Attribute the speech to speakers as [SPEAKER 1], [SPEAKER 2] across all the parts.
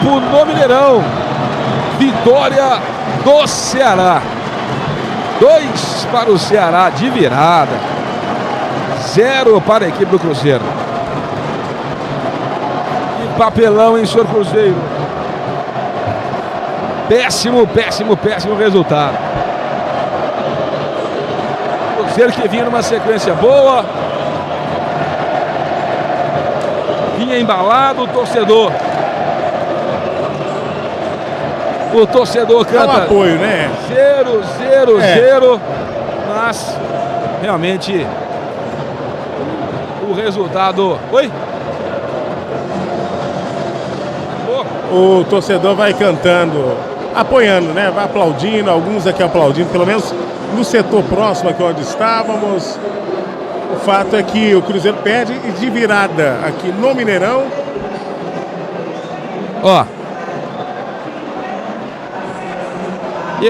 [SPEAKER 1] tempo no Mineirão. Vitória do Ceará. 2 para o Ceará de virada. 0 para a equipe do Cruzeiro. Que papelão, hein, senhor Cruzeiro? Péssimo resultado. Cruzeiro que vinha numa sequência boa. Vinha embalado, o torcedor canta.
[SPEAKER 2] Dá um apoio, né?
[SPEAKER 1] 0-0-0. Mas realmente o resultado. Oi?
[SPEAKER 2] O torcedor vai cantando, apoiando, né? Vai aplaudindo, alguns aqui aplaudindo, pelo menos no setor próximo aqui onde estávamos. O fato é que o Cruzeiro perde de virada aqui no Mineirão.
[SPEAKER 1] Ó,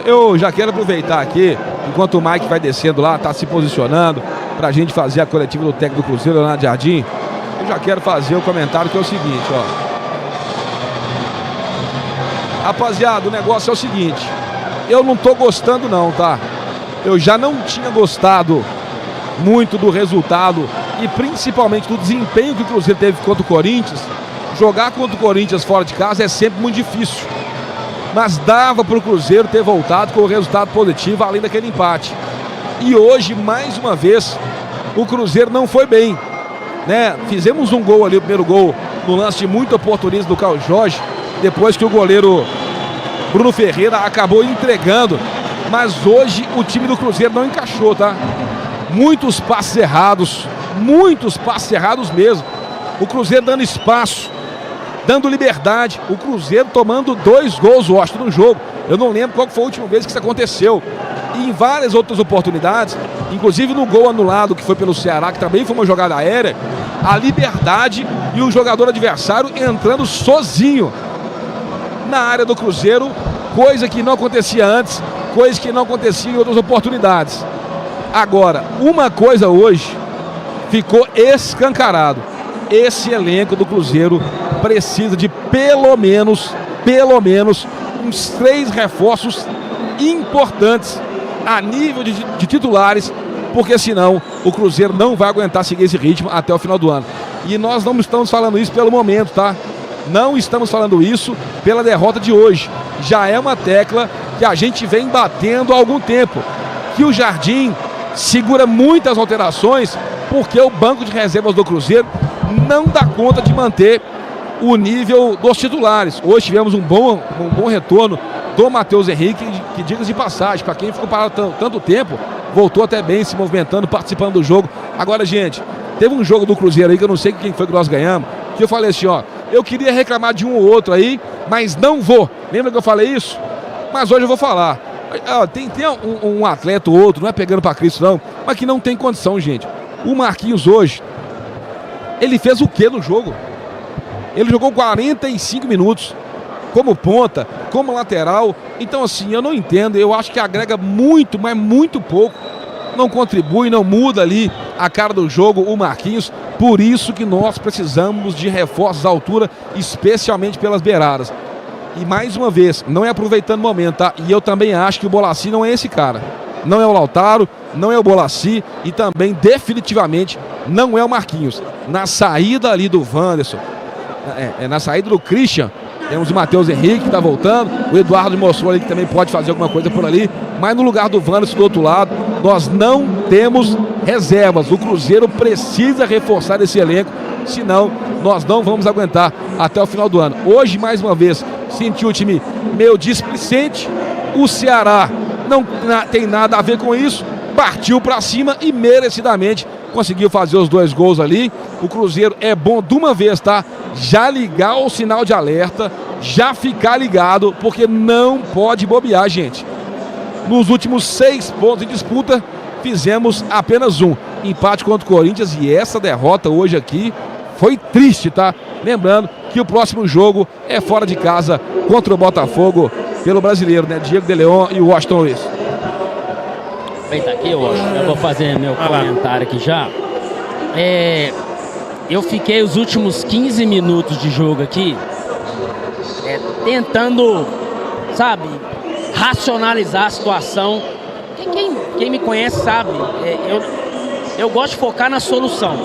[SPEAKER 1] eu já quero aproveitar aqui, enquanto o Mike vai descendo lá, tá se posicionando pra gente fazer a coletiva do técnico do Cruzeiro, Leonardo Jardim. Eu já quero fazer o comentário que é o seguinte, ó. Rapaziada, o negócio é o seguinte, eu não tô gostando não, tá? Eu já não tinha gostado muito do resultado e principalmente do desempenho que o Cruzeiro teve contra o Corinthians. Jogar contra o Corinthians fora de casa é sempre muito difícil. Mas dava para o Cruzeiro ter voltado com o resultado positivo, além daquele empate. E hoje, mais uma vez, o Cruzeiro não foi bem, né? Fizemos um gol ali, o primeiro gol, no lance de muito oportunismo do Carlos Jorge, depois que o goleiro Bruno Ferreira acabou entregando. Mas hoje o time do Cruzeiro não encaixou, tá? Muitos passes errados mesmo. O Cruzeiro dando espaço, dando liberdade. O Cruzeiro tomando 2 gols, Washington, no jogo. Eu não lembro qual foi a última vez que isso aconteceu. E em várias outras oportunidades, inclusive no gol anulado que foi pelo Ceará, que também foi uma jogada aérea, a liberdade e o jogador adversário entrando sozinho na área do Cruzeiro, coisa que não acontecia antes, coisa que não acontecia em outras oportunidades. Agora, uma coisa hoje ficou escancarado. Esse elenco do Cruzeiro precisa de pelo menos uns 3 reforços importantes a nível de titulares, porque senão o Cruzeiro não vai aguentar seguir esse ritmo até o final do ano. E nós não estamos falando isso pelo momento, tá? Não estamos falando isso pela derrota de hoje. Já é uma tecla que a gente vem batendo há algum tempo, que o Jardim segura muitas alterações porque o banco de reservas do Cruzeiro não dá conta de manter o nível dos titulares. Hoje tivemos um bom retorno do Matheus Henrique, que diga de passagem, para quem ficou parado tanto tempo, voltou até bem, se movimentando, participando do jogo. Agora, gente, teve um jogo do Cruzeiro aí, que eu não sei quem foi que nós ganhamos, que eu falei assim, ó, eu queria reclamar de um ou outro aí, mas não vou. Lembra que eu falei isso? Mas hoje eu vou falar. Tem um atleta ou outro, não é pegando para Cristo não, mas que não tem condição, gente. O Marquinhos hoje, ele fez o que no jogo? Ele jogou 45 minutos como ponta, como lateral. Então assim, eu não entendo, eu acho que agrega muito, mas muito pouco. Não contribui, não muda ali a cara do jogo o Marquinhos. Por isso que nós precisamos de reforços à altura, especialmente pelas beiradas. E mais uma vez, não é aproveitando o momento, tá? E eu também acho que o Bolassi não é esse cara. Não é o Lautaro, não é o Bolassi e também definitivamente não é o Marquinhos. Na saída ali do Wanderson, na saída do Christian, temos o Matheus Henrique que está voltando, o Eduardo mostrou ali que também pode fazer alguma coisa por ali, mas no lugar do Wanderson do outro lado, nós não temos reservas. O Cruzeiro precisa reforçar esse elenco, senão nós não vamos aguentar até o final do ano. Hoje, mais uma vez, senti o time meio displicente, o Ceará não tem nada a ver com isso, partiu para cima e merecidamente conseguiu fazer os 2 gols ali. O Cruzeiro é bom de uma vez, tá? Já ligar o sinal de alerta, já ficar ligado, porque não pode bobear, gente. Nos últimos 6 pontos de disputa, fizemos apenas um empate contra o Corinthians e essa derrota hoje aqui foi triste, tá? Lembrando que o próximo jogo é fora de casa contra o Botafogo pelo Brasileiro, né? Diego de Leon e o Washington Luiz.
[SPEAKER 3] Eita, aqui, Washington, eu vou fazer meu comentário aqui já. Eu fiquei os últimos 15 minutos de jogo aqui tentando, sabe, racionalizar a situação. Quem me conhece sabe, eu gosto de focar na solução.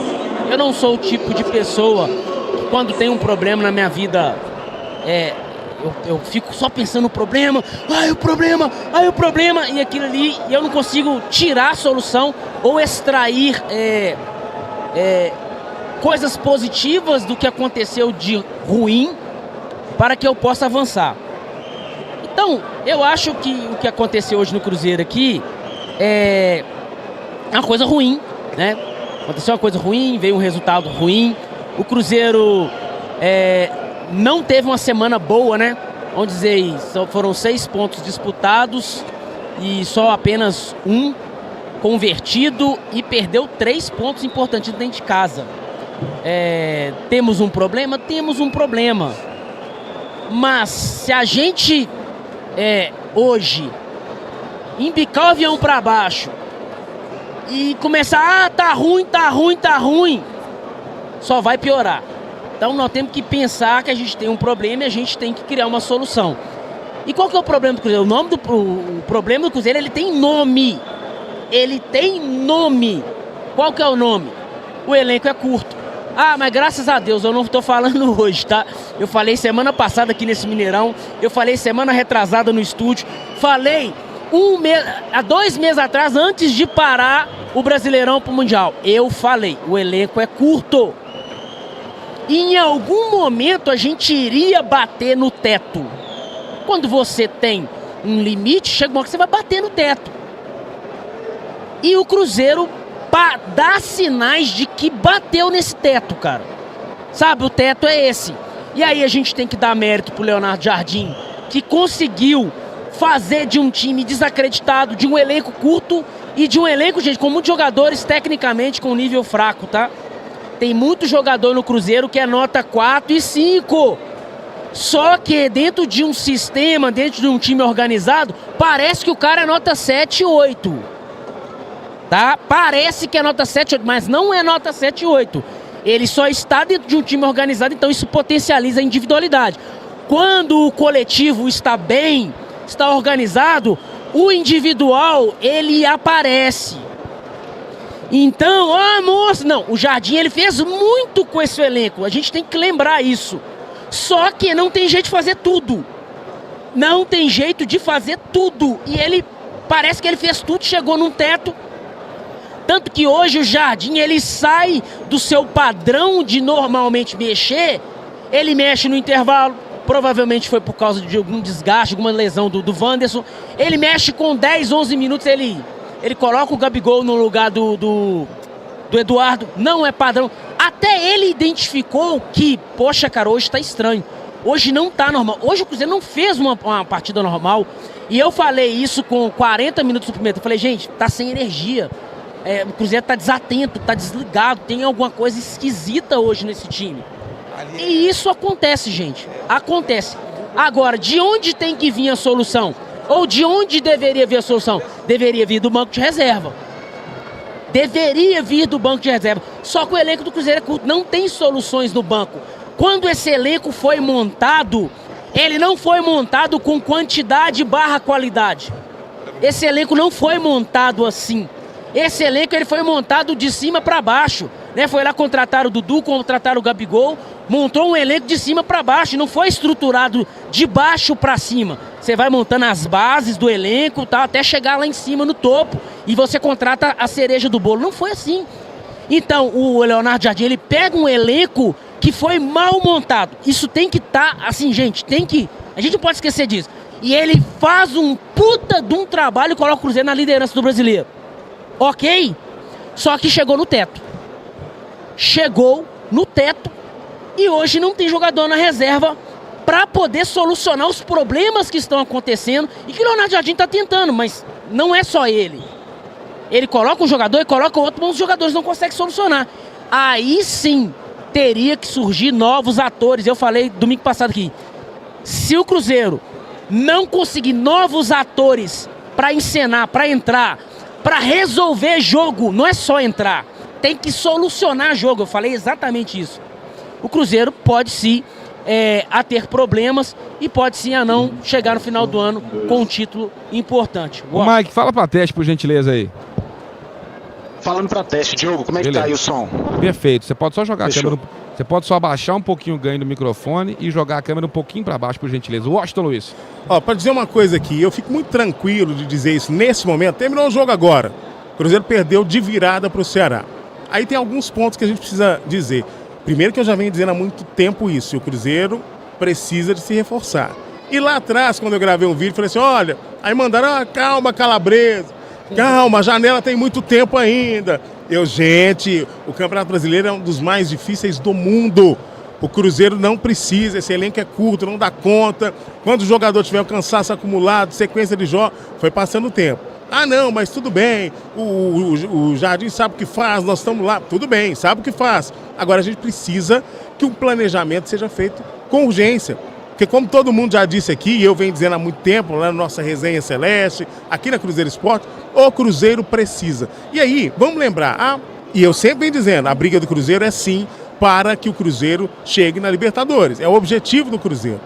[SPEAKER 3] Eu não sou o tipo de pessoa que quando tem um problema na minha vida, eu fico só pensando no problema, o problema, e aquilo ali, e eu não consigo tirar a solução ou extrair coisas positivas do que aconteceu de ruim para que eu possa avançar. Então, eu acho que o que aconteceu hoje no Cruzeiro aqui é uma coisa ruim, né? Aconteceu uma coisa ruim, veio um resultado ruim. O Cruzeiro não teve uma semana boa, né? Vamos dizer, foram 6 pontos disputados e só apenas 1 convertido e perdeu 3 pontos importantes dentro de casa. Temos um problema? Temos um problema. Mas se a gente hoje embicar o avião para baixo e começar, tá ruim, só vai piorar. Então nós temos que pensar que a gente tem um problema e a gente tem que criar uma solução. E qual que é o problema do Cruzeiro? O problema do Cruzeiro, ele tem nome. Ele tem nome. Qual que é o nome? O elenco é curto. Ah, mas graças a Deus, eu não estou falando hoje, tá? Eu falei semana passada aqui nesse Mineirão, eu falei semana retrasada no estúdio, falei há 2 meses atrás, antes de parar o Brasileirão pro Mundial. Eu falei, o elenco é curto. E em algum momento a gente iria bater no teto. Quando você tem um limite, chega uma hora que você vai bater no teto. E o Cruzeiro dá sinais de que bateu nesse teto, cara. Sabe, o teto é esse. E aí a gente tem que dar mérito pro Leonardo Jardim, que conseguiu fazer de um time desacreditado, de um elenco curto e de um elenco, gente, com muitos jogadores tecnicamente com nível fraco, tá? Tem muito jogador no Cruzeiro que é nota 4 e 5. Só que dentro de um sistema, dentro de um time organizado, parece que o cara é nota 7 e 8. Tá? Parece que é nota 7 e 8, mas não é nota 7 e 8. Ele só está dentro de um time organizado, então isso potencializa a individualidade. Quando o coletivo está bem, está organizado, o individual, ele aparece. Então, moço, não, o Jardim, ele fez muito com esse elenco, a gente tem que lembrar isso. Só que não tem jeito de fazer tudo. Não tem jeito de fazer tudo. E ele, parece que ele fez tudo, chegou num teto. Tanto que hoje o Jardim, ele sai do seu padrão de normalmente mexer, ele mexe no intervalo, provavelmente foi por causa de algum desgaste, alguma lesão do Wanderson. Ele mexe com 10, 11 minutos, ele coloca o Gabigol no lugar do Eduardo, não é padrão. Até ele identificou que, poxa, cara, hoje tá estranho. Hoje não tá normal. Hoje o Cruzeiro não fez uma partida normal. E eu falei isso com 40 minutos do primeiro. Eu falei, gente, tá sem energia. O Cruzeiro tá desatento, tá desligado. Tem alguma coisa esquisita hoje nesse time. E isso acontece, gente. Acontece. Agora, de onde tem que vir a solução? Ou de onde deveria vir a solução? Deveria vir do banco de reserva. Deveria vir do banco de reserva. Só que o elenco do Cruzeiro é curto, não tem soluções no banco. Quando esse elenco foi montado, ele não foi montado com quantidade / qualidade. Esse elenco não foi montado assim. Esse elenco ele foi montado de cima para baixo. Né? Foi lá contratar o Dudu, contratar o Gabigol, montou um elenco de cima para baixo, não foi estruturado de baixo para cima. Você vai montando as bases do elenco, tá, até chegar lá em cima no topo e você contrata a cereja do bolo. Não foi assim. Então o Leonardo Jardim, ele pega um elenco que foi mal montado. Isso tem que estar, assim, gente, a gente não pode esquecer disso. E ele faz um puta de um trabalho e coloca o Cruzeiro na liderança do Brasileiro. Ok? Só que chegou no teto. Chegou no teto e hoje não tem jogador na reserva para poder solucionar os problemas que estão acontecendo e que o Leonardo Jardim está tentando, mas não é só ele. Ele coloca um jogador e coloca outro, mas os jogadores não conseguem solucionar. Aí sim teria que surgir novos atores. Eu falei domingo passado aqui, se o Cruzeiro não conseguir novos atores para encenar, para entrar, para resolver jogo, não é só entrar, tem que solucionar jogo. Eu falei exatamente isso. O Cruzeiro pode sim a ter problemas e pode sim a não chegar no final do ano com um título importante.
[SPEAKER 1] Ô, Mike, fala pra teste, por gentileza aí.
[SPEAKER 4] Falando pra teste, Diogo, como é que
[SPEAKER 1] Beleza.
[SPEAKER 4] tá aí o som?
[SPEAKER 1] Perfeito. Você pode só jogar a
[SPEAKER 4] Fechou.
[SPEAKER 1] câmera. Você pode só abaixar um pouquinho o ganho do microfone e jogar a câmera um pouquinho pra baixo, por gentileza. Washington Luiz.
[SPEAKER 2] Ó, pra dizer uma coisa aqui, eu fico muito tranquilo de dizer isso nesse momento. Terminou o jogo agora. O Cruzeiro perdeu de virada pro Ceará. Aí tem alguns pontos que a gente precisa dizer. Primeiro que eu já venho dizendo há muito tempo isso, e o Cruzeiro precisa de se reforçar. E lá atrás, quando eu gravei um vídeo, falei assim, olha, aí mandaram, calma, Calabresa, calma, a janela tem muito tempo ainda. Gente, o Campeonato Brasileiro é um dos mais difíceis do mundo. O Cruzeiro não precisa, esse elenco é curto, não dá conta. Quando o jogador tiver o cansaço acumulado, sequência de jogos, foi passando o tempo. Ah, não, mas tudo bem, o Jardim sabe o que faz, nós estamos lá. Tudo bem, sabe o que faz. Agora a gente precisa que um planejamento seja feito com urgência. Porque como todo mundo já disse aqui, e eu venho dizendo há muito tempo, lá na nossa resenha Celeste, aqui na Cruzeiro Esporte, o Cruzeiro precisa. E aí, vamos lembrar, e eu sempre venho dizendo, a briga do Cruzeiro é sim para que o Cruzeiro chegue na Libertadores. É o objetivo do Cruzeiro.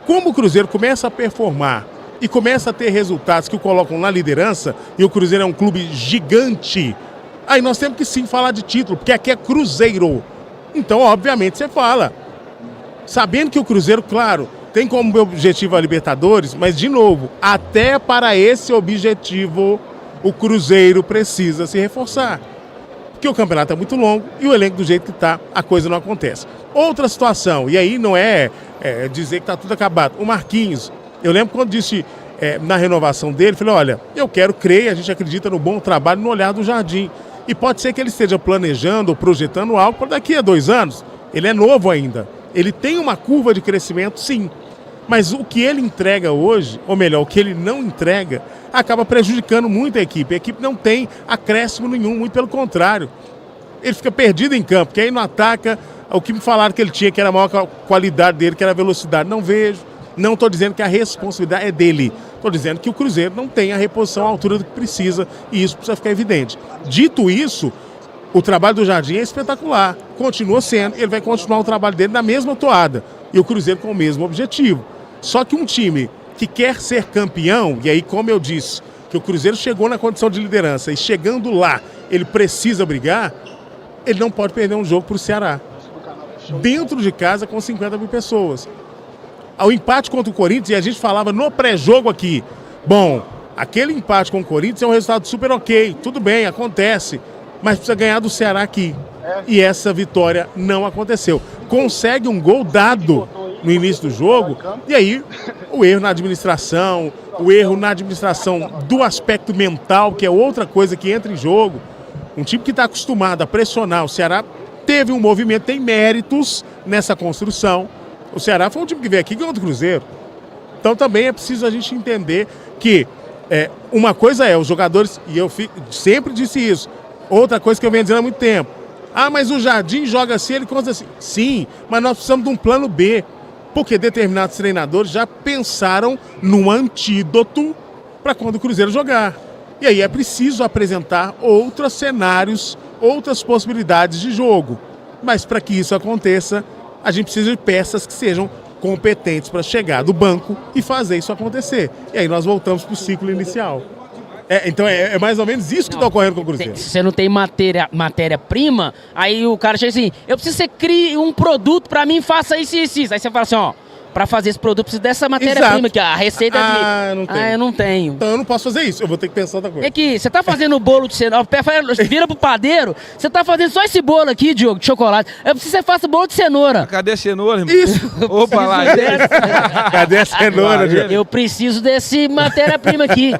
[SPEAKER 2] Como o Cruzeiro começa a performar e começa a ter resultados que o colocam na liderança, e o Cruzeiro é um clube gigante, aí nós temos que sim falar de título, porque aqui é Cruzeiro. Então, obviamente, você fala. Sabendo que o Cruzeiro, claro, tem como objetivo a Libertadores, mas, de novo, até para esse objetivo, o Cruzeiro precisa se reforçar. Porque o campeonato é muito longo e o elenco do jeito que está, a coisa não acontece. Outra situação, e aí não é dizer que está tudo acabado. O Marquinhos, eu lembro quando disse na renovação dele, falei, olha, eu quero crer, a gente acredita no bom trabalho no olhar do Jardim. E pode ser que ele esteja planejando ou projetando algo para daqui a 2 anos. Ele é novo ainda. Ele tem uma curva de crescimento, sim. Mas o que ele entrega hoje, ou melhor, o que ele não entrega, acaba prejudicando muito a equipe. A equipe não tem acréscimo nenhum, muito pelo contrário. Ele fica perdido em campo, porque aí não ataca. O que me falaram que ele tinha, que era a maior qualidade dele, que era a velocidade, não vejo. Não estou dizendo que a responsabilidade é dele. Estou dizendo que o Cruzeiro não tem a reposição à altura do que precisa, e isso precisa ficar evidente. Dito isso, o trabalho do Jardim é espetacular. Continua sendo, ele vai continuar o trabalho dele na mesma toada. E o Cruzeiro com o mesmo objetivo. Só que um time que quer ser campeão, e aí, como eu disse, que o Cruzeiro chegou na condição de liderança e chegando lá, ele precisa brigar, ele não pode perder um jogo para o Ceará. Dentro de casa com 50 mil pessoas. Ao empate contra o Corinthians, e a gente falava no pré-jogo aqui, bom, aquele empate com o Corinthians é um resultado super ok, tudo bem, acontece, mas precisa ganhar do Ceará aqui. E essa vitória não aconteceu. Consegue um gol dado no início do jogo, e aí o erro na administração, do aspecto mental, que é outra coisa que entra em jogo. Um time que está acostumado a pressionar, o Ceará teve um movimento, tem méritos nessa construção. O Ceará foi um time que veio aqui e ganhou do Cruzeiro. Então também é preciso a gente entender que uma coisa é os jogadores, e eu sempre disse isso, outra coisa que eu venho dizendo há muito tempo, mas o Jardim joga assim, ele conta assim. Sim, mas nós precisamos de um plano B, porque determinados treinadores já pensaram num antídoto para quando o Cruzeiro jogar. E aí é preciso apresentar outros cenários, outras possibilidades de jogo. Mas para que isso aconteça, a gente precisa de peças que sejam competentes para chegar do banco e fazer isso acontecer. E aí nós voltamos para o ciclo inicial. Então é mais ou menos isso que está ocorrendo com o Cruzeiro.
[SPEAKER 3] Se você não tem matéria-prima, aí o cara chega assim, eu preciso que você crie um produto para mim, faça isso e isso. Aí você fala assim, ó, para fazer esse produto precisa dessa matéria-prima, que a receita é
[SPEAKER 2] não tenho.
[SPEAKER 3] eu não tenho.
[SPEAKER 2] Então eu não posso fazer isso, eu vou ter que pensar outra coisa.
[SPEAKER 3] É que você tá fazendo o bolo de cenoura, vira pro padeiro, você tá fazendo só esse bolo aqui, Diogo, de chocolate. Eu preciso que você faça bolo de cenoura.
[SPEAKER 1] Cadê a cenoura, irmão?
[SPEAKER 2] Isso!
[SPEAKER 1] Opa, lá,
[SPEAKER 2] Cadê a cenoura, Diogo?
[SPEAKER 3] Eu preciso desse matéria-prima aqui.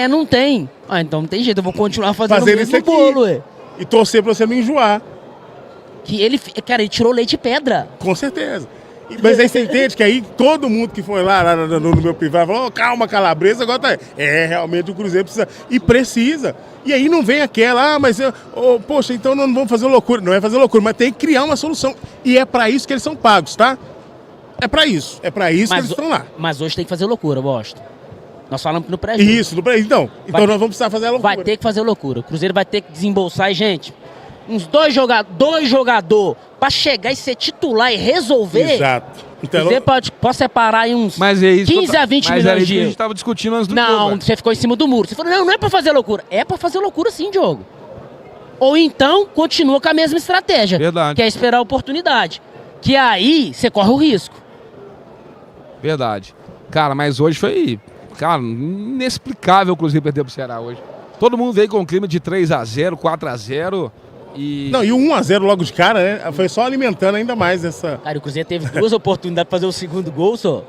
[SPEAKER 3] Não tem. Então não tem jeito, eu vou continuar fazendo o mesmo bolo, ué.
[SPEAKER 2] E torcer pra você não enjoar.
[SPEAKER 3] Que ele tirou leite de pedra.
[SPEAKER 2] Com certeza. Mas aí você entende que aí todo mundo que foi lá no meu privado falou, calma, Calabresa, agora tá... realmente o Cruzeiro precisa. E precisa. E aí não vem aquela, poxa, então não vamos fazer loucura. Não é fazer loucura, mas tem que criar uma solução. E é pra isso que eles são pagos, tá? É pra isso que eles estão lá.
[SPEAKER 3] Mas hoje tem que fazer loucura, Bosto. Nós falamos que no pré-jogo.
[SPEAKER 2] Isso, no pré-jogo. Então nós vamos precisar fazer a loucura.
[SPEAKER 3] Vai ter que fazer loucura. O Cruzeiro vai ter que desembolsar. E, gente, uns dois jogadores pra chegar e ser titular e resolver.
[SPEAKER 2] Exato. Então,
[SPEAKER 3] Você pode separar aí uns
[SPEAKER 1] Mas é isso
[SPEAKER 3] 15 a 20
[SPEAKER 1] mas
[SPEAKER 3] milhões
[SPEAKER 1] era isso
[SPEAKER 3] de
[SPEAKER 1] que a
[SPEAKER 3] euros.
[SPEAKER 1] gente tava discutindo antes do
[SPEAKER 3] Não,
[SPEAKER 1] jogo.
[SPEAKER 3] você ficou em cima do muro. Você falou, não é pra fazer loucura. É pra fazer loucura sim, Diogo. Ou então, continua com a mesma estratégia.
[SPEAKER 1] Verdade.
[SPEAKER 3] Que é esperar a oportunidade. Que aí, você corre o risco.
[SPEAKER 1] Verdade. Cara, mas hoje foi, cara, inexplicável o Cruzeiro perder pro Ceará hoje. Todo mundo veio com um clima de 3-0, 4-0 e...
[SPEAKER 2] Não, e o 1-0 logo de cara, né? Foi só alimentando ainda mais essa...
[SPEAKER 3] Cara, o Cruzeiro teve 2 oportunidades pra fazer o segundo gol, só.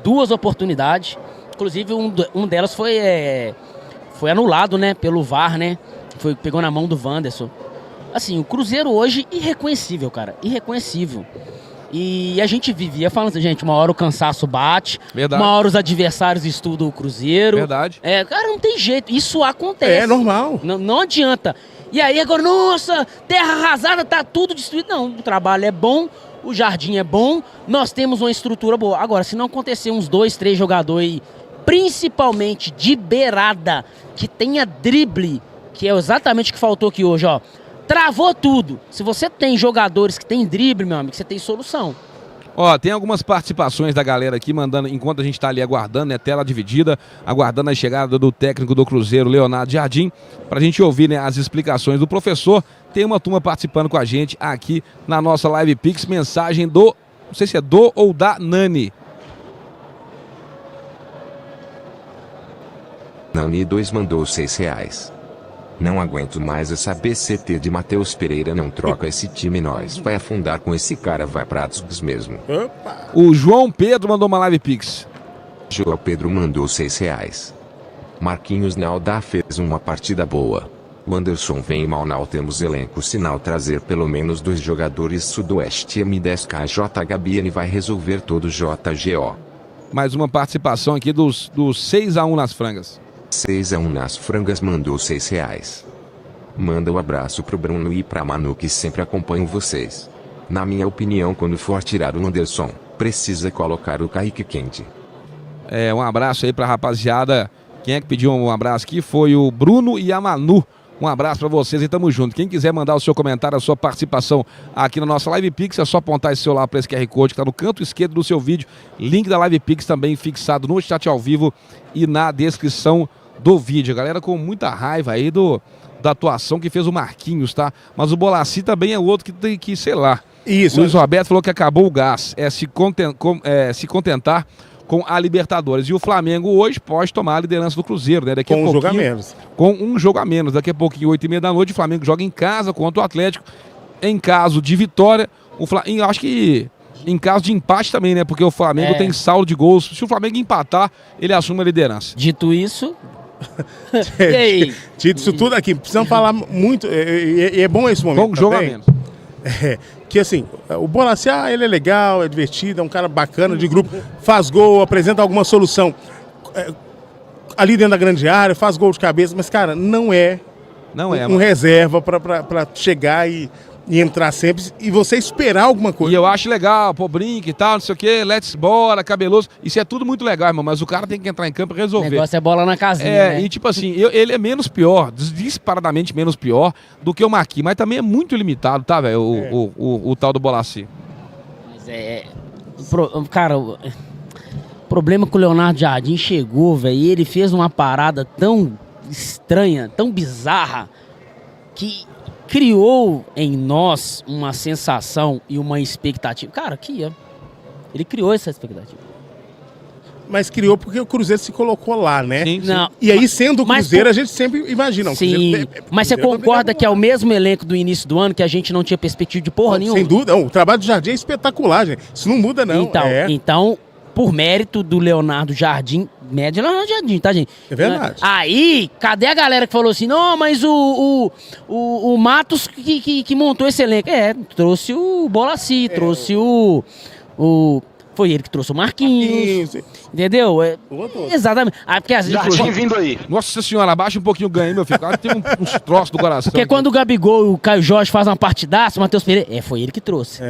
[SPEAKER 3] 2 oportunidades. Inclusive, um delas foi anulado, né? Pelo VAR, né? Pegou na mão do Wanderson. Assim, o Cruzeiro hoje, irreconhecível, cara. Irreconhecível. E a gente vivia falando assim, gente, uma hora o cansaço bate,
[SPEAKER 1] Verdade.
[SPEAKER 3] uma hora os adversários estudam o Cruzeiro.
[SPEAKER 1] Verdade.
[SPEAKER 3] Cara, não tem jeito, isso acontece.
[SPEAKER 2] É normal.
[SPEAKER 3] Não adianta. E aí agora, nossa, terra arrasada, tá tudo destruído. Não, o trabalho é bom, o jardim é bom, nós temos uma estrutura boa. Agora, se não acontecer uns 2, 3 jogadores aí, principalmente de beirada, que tenha drible, que é exatamente o que faltou aqui hoje, ó. Travou tudo. Se você tem jogadores que tem drible, meu amigo, você tem solução.
[SPEAKER 1] Ó, tem algumas participações da galera aqui mandando, enquanto a gente tá ali aguardando, né, tela dividida, aguardando a chegada do técnico do Cruzeiro, Leonardo Jardim, pra gente ouvir, né, as explicações do professor. Tem uma turma participando com a gente aqui na nossa Live Pix, mensagem do, não sei se é do ou da Nani.
[SPEAKER 5] Nani 2 mandou R$6. Não aguento mais essa BCT de Matheus Pereira, não troca esse time, nós vai afundar com esse cara, vai pra Atsgs mesmo.
[SPEAKER 2] Opa!
[SPEAKER 1] O João Pedro mandou uma Live Pix.
[SPEAKER 5] João Pedro mandou R$6. Marquinhos Naldá fez uma partida boa. O Anderson vem mal, não temos elenco, sinal trazer pelo menos 2 jogadores sudoeste M10K JHBN vai resolver todo JGO.
[SPEAKER 1] Mais uma participação aqui dos 6-1 nas frangas.
[SPEAKER 5] 6-1 nas frangas mandou R$6. Manda um abraço pro Bruno e pra Manu que sempre acompanham vocês. Na minha opinião, quando for tirar o Anderson, precisa colocar o Kaique quente.
[SPEAKER 1] Um abraço aí pra rapaziada. Quem é que pediu um abraço aqui foi o Bruno e a Manu. Um abraço pra vocês e tamo junto. Quem quiser mandar o seu comentário, a sua participação aqui na nossa Live Pix, é só apontar esse celular para esse QR Code que tá no canto esquerdo do seu vídeo. Link da Live Pix também fixado no chat ao vivo e na descrição do vídeo. A galera com muita raiva aí da atuação que fez o Marquinhos, tá? Mas o Bolaci também é outro que tem que, sei lá.
[SPEAKER 2] Isso.
[SPEAKER 1] Luiz Roberto falou que acabou o gás. Se contentar com a Libertadores. E o Flamengo hoje pode tomar a liderança do Cruzeiro, né? Daqui a pouquinho,
[SPEAKER 2] jogo a menos.
[SPEAKER 1] Com um jogo a menos. Daqui a pouquinho, 8h30 da noite, o Flamengo joga em casa contra o Atlético. Em caso de vitória, eu acho que em caso de empate também, né? Porque o Flamengo tem saldo de gols. Se o Flamengo empatar, ele assume a liderança.
[SPEAKER 3] Dito isso... E aí?
[SPEAKER 2] Dito isso tudo aqui, precisamos falar muito, e é bom esse momento
[SPEAKER 1] Com um jogo a
[SPEAKER 2] também,
[SPEAKER 1] menos.
[SPEAKER 2] Que assim, o Bolaci, ele é legal, é divertido, é um cara bacana de grupo, faz gol, apresenta alguma solução ali dentro da grande área, faz gol de cabeça, mas cara, não é um reserva para chegar e entrar sempre e você esperar alguma coisa.
[SPEAKER 1] E eu acho legal, pô, brinca e tal, não sei o que, let's bora, cabeloso. Isso é tudo muito legal, irmão, mas o cara tem que entrar em campo e resolver.
[SPEAKER 3] O negócio é bola na casinha, né?
[SPEAKER 1] E tipo assim, ele é menos pior, disparadamente menos pior do que o Marquinhos, mas também é muito limitado, tá, velho, o tal do Bolaci.
[SPEAKER 3] Mas cara, o problema que o Leonardo Jardim chegou, velho, e ele fez uma parada tão estranha, tão bizarra, que criou em nós uma sensação e uma expectativa. Cara, aqui, ó. Ele criou essa expectativa.
[SPEAKER 2] Mas criou porque o Cruzeiro se colocou lá, né?
[SPEAKER 1] Sim, sim.
[SPEAKER 3] Não,
[SPEAKER 2] E aí, sendo o
[SPEAKER 3] mas
[SPEAKER 2] Cruzeiro, a gente sempre imagina.
[SPEAKER 3] Sim, mas você concorda que é o mesmo elenco do início do ano, que a gente não tinha perspectiva de porra nenhuma?
[SPEAKER 2] Sem dúvida. Não, o trabalho do Jardim é espetacular, gente. Isso não muda, não.
[SPEAKER 3] Então, por mérito do Leonardo Jardim, médio Leonardo Jardim, tá, gente?
[SPEAKER 2] É verdade.
[SPEAKER 3] Aí, cadê a galera que falou assim, não, mas o Matos que montou esse elenco? Trouxe o Bolaci, trouxe foi ele que trouxe o Marquinhos. Entendeu? Exatamente. Porque às vezes.
[SPEAKER 4] Já tinha vindo aí.
[SPEAKER 1] Nossa senhora, abaixa um pouquinho o ganho, meu filho. O cara tem uns troços do coração.
[SPEAKER 3] Porque quando o Gabigol e o Caio Jorge fazem uma partidaça, o Matheus Pereira. Foi ele que trouxe.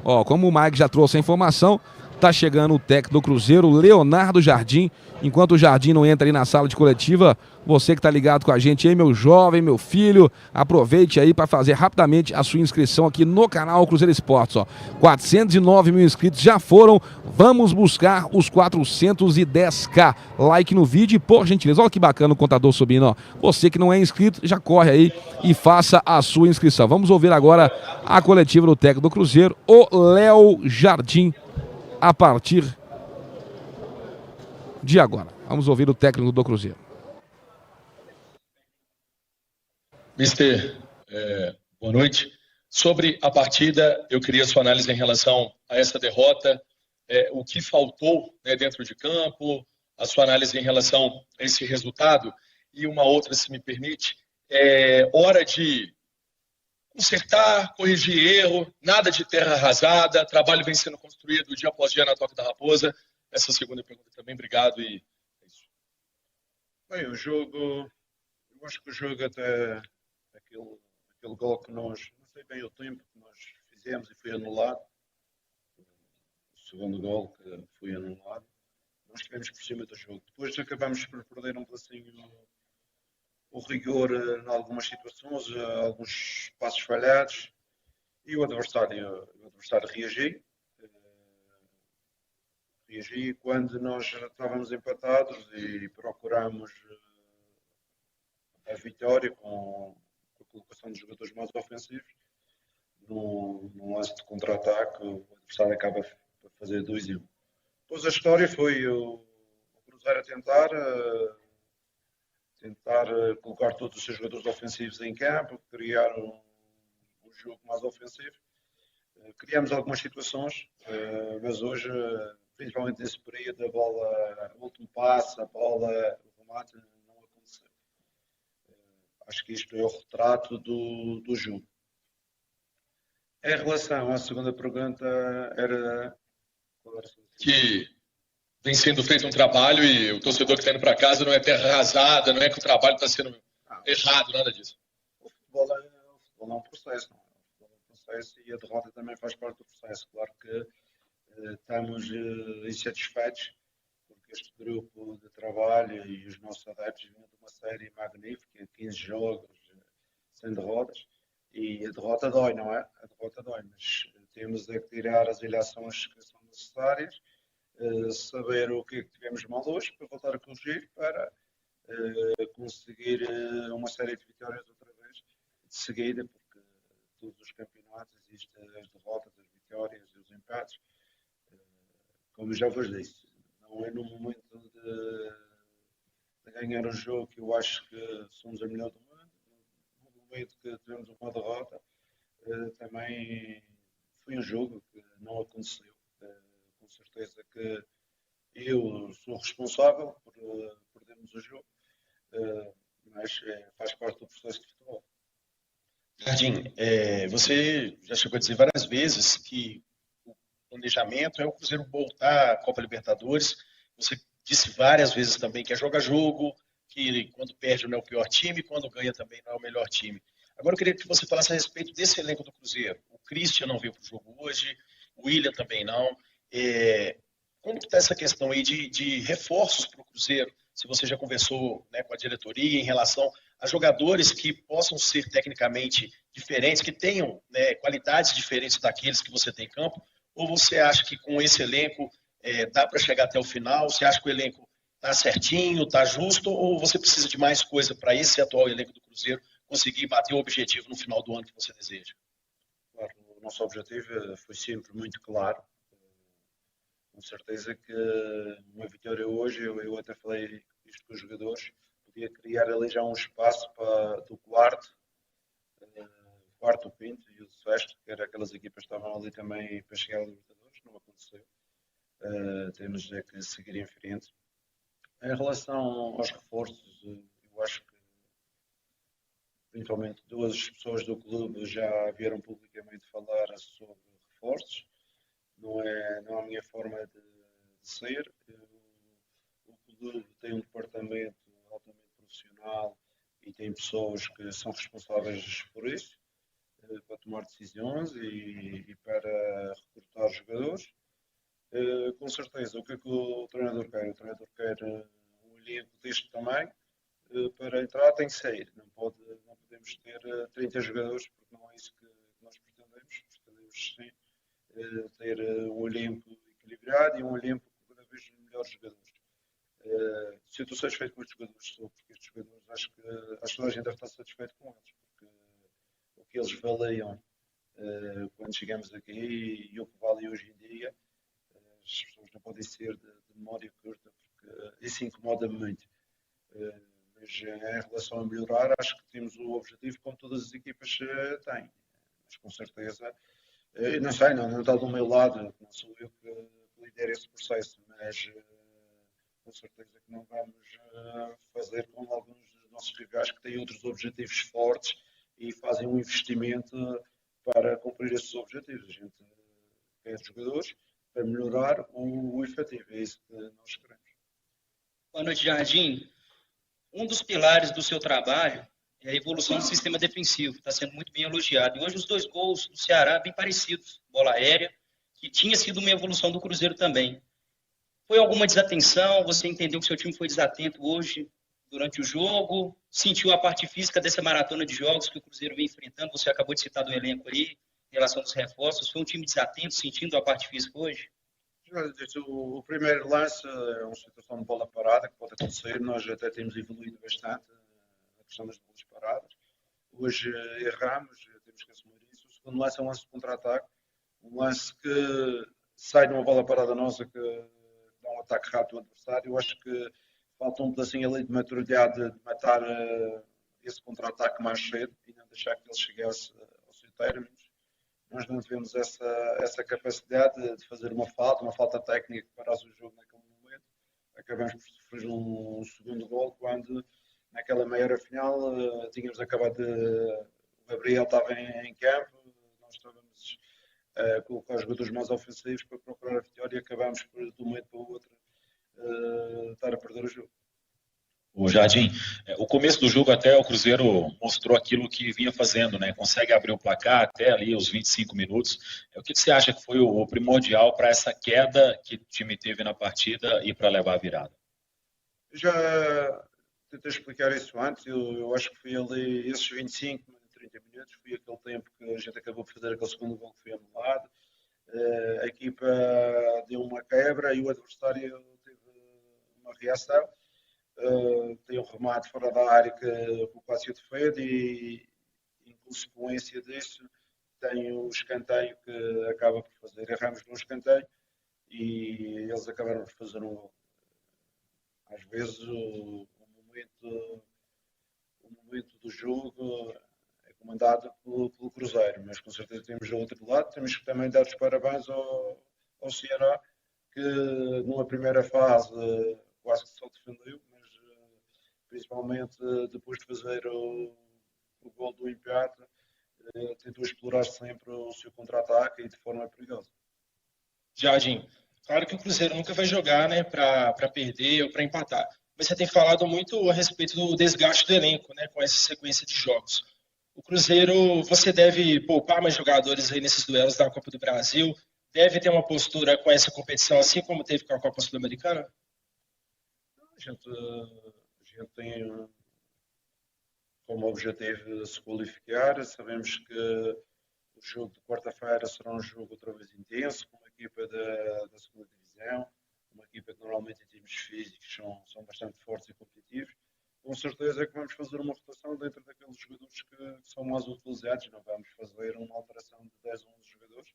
[SPEAKER 1] Ó, como o Mike já trouxe a informação, Tá chegando o técnico do Cruzeiro, Leonardo Jardim. Enquanto o Jardim não entra aí na sala de coletiva, você que tá ligado com a gente aí, meu jovem, meu filho, aproveite aí para fazer rapidamente a sua inscrição aqui no canal Cruzeiro Esportes, ó. 409 mil inscritos já foram, vamos buscar os 410k. Like no vídeo e, por gentileza, olha que bacana o contador subindo, ó. Você que não é inscrito, já corre aí e faça a sua inscrição. Vamos ouvir agora a coletiva do técnico do Cruzeiro, o Léo Jardim, a partir de agora. Vamos ouvir o técnico do Cruzeiro.
[SPEAKER 6] Mister, boa noite. Sobre a partida, eu queria sua análise em relação a essa derrota, o que faltou, né, dentro de campo, a sua análise em relação a esse resultado. E uma outra, se me permite, hora de consertar, corrigir erro, nada de terra arrasada, trabalho vem sendo construído dia após dia na Toca da Raposa. Essa segunda pergunta também, obrigado e é isso.
[SPEAKER 7] Bem, o jogo, eu acho que o jogo até aquele gol que nós, não sei bem o tempo que nós fizemos e foi anulado, o segundo gol que foi anulado, nós estivemos por cima do jogo. Depois acabamos por perder um pedacinho o rigor em algumas situações, alguns passos falhados, e o adversário reagiu. Reagi quando nós estávamos empatados e procuramos a vitória com a colocação dos jogadores mais ofensivos. Num lance de contra-ataque, o adversário acaba por fazer 2-1. Depois a história foi o Cruzeiro a tentar colocar todos os seus jogadores ofensivos em campo, criar um jogo mais ofensivo. Criamos algumas situações, mas hoje, principalmente nesse período, a bola, o último passo, a bola, o remate, não aconteceu. Acho que isto é o retrato do jogo. Em relação à segunda pergunta, era
[SPEAKER 6] que vem sendo feito um trabalho e o torcedor que está indo para casa não é terra arrasada, não é que o trabalho está sendo errado, nada disso.
[SPEAKER 7] O futebol é um processo, não é? O futebol é um processo e a derrota também faz parte do processo. Claro que estamos insatisfeitos porque este grupo de trabalho e os nossos adeptos vinham de uma série magnífica, 15 jogos, sem derrotas, e a derrota dói, não é? A derrota dói, mas temos que tirar as ilações que são necessárias, saber o que é que tivemos mal hoje para voltar a corrigir, para conseguir uma série de vitórias outra vez de seguida, porque todos os campeonatos existem as derrotas, as vitórias e os empates. Como eu já vos disse, não é no momento de ganhar o jogo que eu acho que somos a melhor do mundo. No momento que tivemos uma derrota, também foi um jogo que não aconteceu. Com certeza que eu sou responsável por perdermos o jogo, mas faz parte do processo de futebol.
[SPEAKER 6] Jardim, você já chegou a dizer várias vezes que o planejamento é o Cruzeiro voltar à Copa Libertadores. Você disse várias vezes também que é jogo, que quando perde não é o pior time, quando ganha também não é o melhor time. Agora eu queria que você falasse a respeito desse elenco do Cruzeiro. O Christian não veio para o jogo hoje, o William também não. Como está essa questão aí de reforços para o Cruzeiro? Se você já conversou, né, com a diretoria em relação a jogadores que possam ser tecnicamente diferentes, que tenham, né, qualidades diferentes daqueles que você tem em campo, ou você acha que com esse elenco dá para chegar até o final? Você acha que o elenco está certinho, está justo, ou você precisa de mais coisa para esse atual elenco do Cruzeiro conseguir bater o objetivo no final do ano que você deseja?
[SPEAKER 7] Claro, o nosso objetivo foi sempre muito claro. Com certeza que uma vitória hoje, eu até falei isto com os jogadores, podia criar ali já um espaço do quarto, o Pinto e o Sexto, que eram aquelas equipas que estavam ali também para chegar ao Libertadores, não aconteceu. Temos que seguir em frente. Em relação aos reforços, eu acho que principalmente duas pessoas do clube já vieram publicamente falar sobre reforços. Não é a minha forma de ser. O clube tem um departamento altamente profissional e tem pessoas que são responsáveis por isso, para tomar decisões e para recrutar jogadores. Com certeza, o que é que o treinador quer? O treinador quer um elenco deste tamanho, para entrar tem que sair. Não podemos ter 30 jogadores, porque não é isso que nós pretendemos. Pretendemos sim ter um elenco equilibrado e um elenco com cada vez melhores jogadores. Se eu estou satisfeito com estes jogadores, sou, porque estes jogadores acho que toda a gente deve estar satisfeito com eles, porque o que eles valiam quando chegamos aqui e o que valem hoje em dia, as pessoas não podem ser de memória curta, porque isso incomoda-me muito. Mas em relação a melhorar, acho que temos o objetivo como todas as equipas têm. Mas com certeza, não sei, não está do meu lado, não sou eu que lidero esse processo, mas com certeza que não vamos fazer como alguns dos nossos rivais que têm outros objetivos fortes e fazem um investimento para cumprir esses objetivos. A gente quer jogadores para melhorar o efetivo, é isso que nós queremos.
[SPEAKER 8] Boa noite, Jardim. Um dos pilares do seu trabalho é a evolução do sistema defensivo, está sendo muito bem elogiado. E hoje os 2 gols do Ceará bem parecidos, bola aérea, que tinha sido uma evolução do Cruzeiro também. Foi alguma desatenção? Você entendeu que seu time foi desatento hoje durante o jogo? Sentiu a parte física dessa maratona de jogos que o Cruzeiro vem enfrentando? Você acabou de citar do elenco aí, em relação aos reforços. Foi um time desatento, sentindo a parte física hoje?
[SPEAKER 7] O primeiro lance é uma situação de bola parada que pode acontecer. Nós até temos evoluído bastante na questão das bolas paradas. Hoje erramos, temos que assumir isso. O segundo lance é um lance de contra-ataque, um lance que sai de uma bola parada nossa que dá um ataque rápido ao adversário. Eu acho que falta um pedacinho ali de maturidade de matar esse contra-ataque mais cedo e não deixar que ele chegasse ao seu término. Nós não tivemos essa capacidade de fazer uma falta técnica que parasse o jogo naquele momento. Acabamos por sofrer um segundo gol quando, naquela meia-hora final, tínhamos acabado de... O Gabriel estava em campo, nós estávamos a colocar os jogadores mais ofensivos para procurar a vitória e acabámos por, de um momento para o outro, estar a perder o jogo.
[SPEAKER 9] O Jardim, o começo do jogo até o Cruzeiro mostrou aquilo que vinha fazendo, né? Consegue abrir o placar até ali os 25 minutos. O que você acha que foi o primordial para essa queda que o time teve na partida e para levar a virada?
[SPEAKER 7] Já tentei explicar isso antes. Eu acho que foi ali esses 25, 30 minutos, foi aquele tempo que a gente acabou por fazer aquele segundo gol que foi anulado. A equipa deu uma quebra e o adversário teve uma reação. Tem um remate fora da área que o Cássio defende e, em consequência disso, tem o escanteio que acaba por fazer. Erramos no escanteio e eles acabaram por fazer um gol. Às vezes, o momento do jogo é comandado pelo Cruzeiro, mas com certeza temos ao outro lado. Temos que também dar os parabéns ao Ceará, que numa primeira fase quase que só defendeu, principalmente depois de fazer o gol do empate, tentou explorar sempre o seu contra-ataque e de forma perigosa.
[SPEAKER 10] Jardim, claro que o Cruzeiro nunca vai jogar, né, para perder ou para empatar, mas você tem falado muito a respeito do desgaste do elenco, né, com essa sequência de jogos. O Cruzeiro, você deve poupar mais jogadores aí nesses duelos da Copa do Brasil, deve ter uma postura com essa competição, assim como teve com a Copa Sul-Americana?
[SPEAKER 7] A gente tem como objetivo se qualificar. Sabemos que o jogo de quarta-feira será um jogo outra vez intenso, com uma equipa da segunda divisão, uma equipa que normalmente em termos físicos são bastante fortes e competitivos. Com certeza que vamos fazer uma rotação dentro daqueles jogadores que são mais utilizados. Não vamos fazer uma alteração de 10 ou 11 jogadores.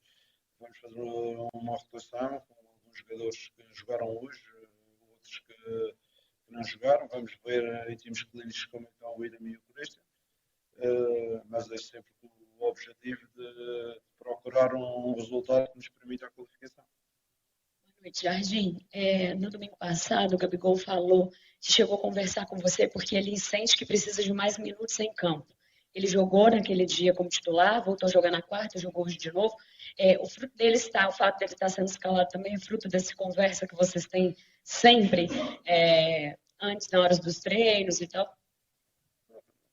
[SPEAKER 7] Vamos fazer uma rotação com alguns jogadores que jogaram hoje, outros que não jogaram. Vamos ver em termos clínicos como está o William e o Christian, mas é sempre com o objetivo de procurar um resultado que nos permita a qualificação.
[SPEAKER 11] Boa noite, Jardim. No domingo passado, o Gabigol falou que chegou a conversar com você porque ele sente que precisa de mais minutos em campo. Ele jogou naquele dia como titular, voltou a jogar na quarta, jogou hoje de novo. O fruto dele o fato dele estar sendo escalado também é fruto dessa conversa que vocês têm sempre, antes, na hora dos treinos e tal?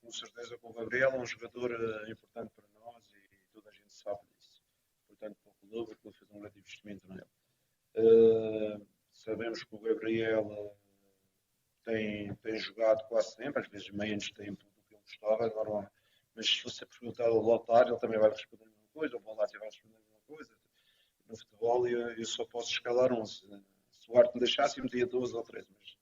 [SPEAKER 7] Com certeza que o Gabriel é um jogador importante para nós e toda a gente sabe disso. Portanto, para o clube, ele fez um grande investimento nele. Sabemos que o Gabriel tem jogado quase sempre, às vezes menos tempo do que ele gostava, normalmente. Mas se você perguntar ao Lotar, ele também vai responder a mesma coisa, o Bolatti vai responder a mesma coisa. No futebol eu só posso escalar 11. Se o Arte me deixasse, eu metia 12 ou 13, mas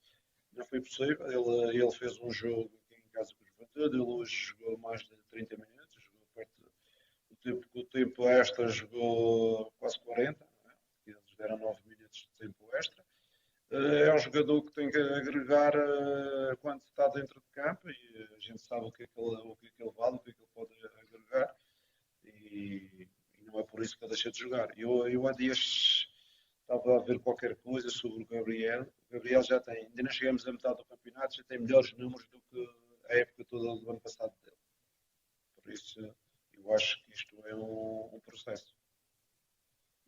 [SPEAKER 7] não foi possível. Ele fez um jogo aqui em casa com o Juventude, ele hoje jogou mais de 30 minutos, jogou perto o tempo extra, jogou quase 40, não é? Eles deram 9 minutos de tempo extra. É um jogador que tem que agregar quando está dentro de campo e a gente sabe o que é que ele vale, o que é que ele pode agregar e não é por isso que ele deixa de jogar. Eu há dias estava a ver qualquer coisa sobre o Gabriel. O Gabriel já tem, ainda não chegamos à metade do campeonato, já tem melhores números do que a época toda do ano passado dele. Por isso, eu acho que isto é um processo.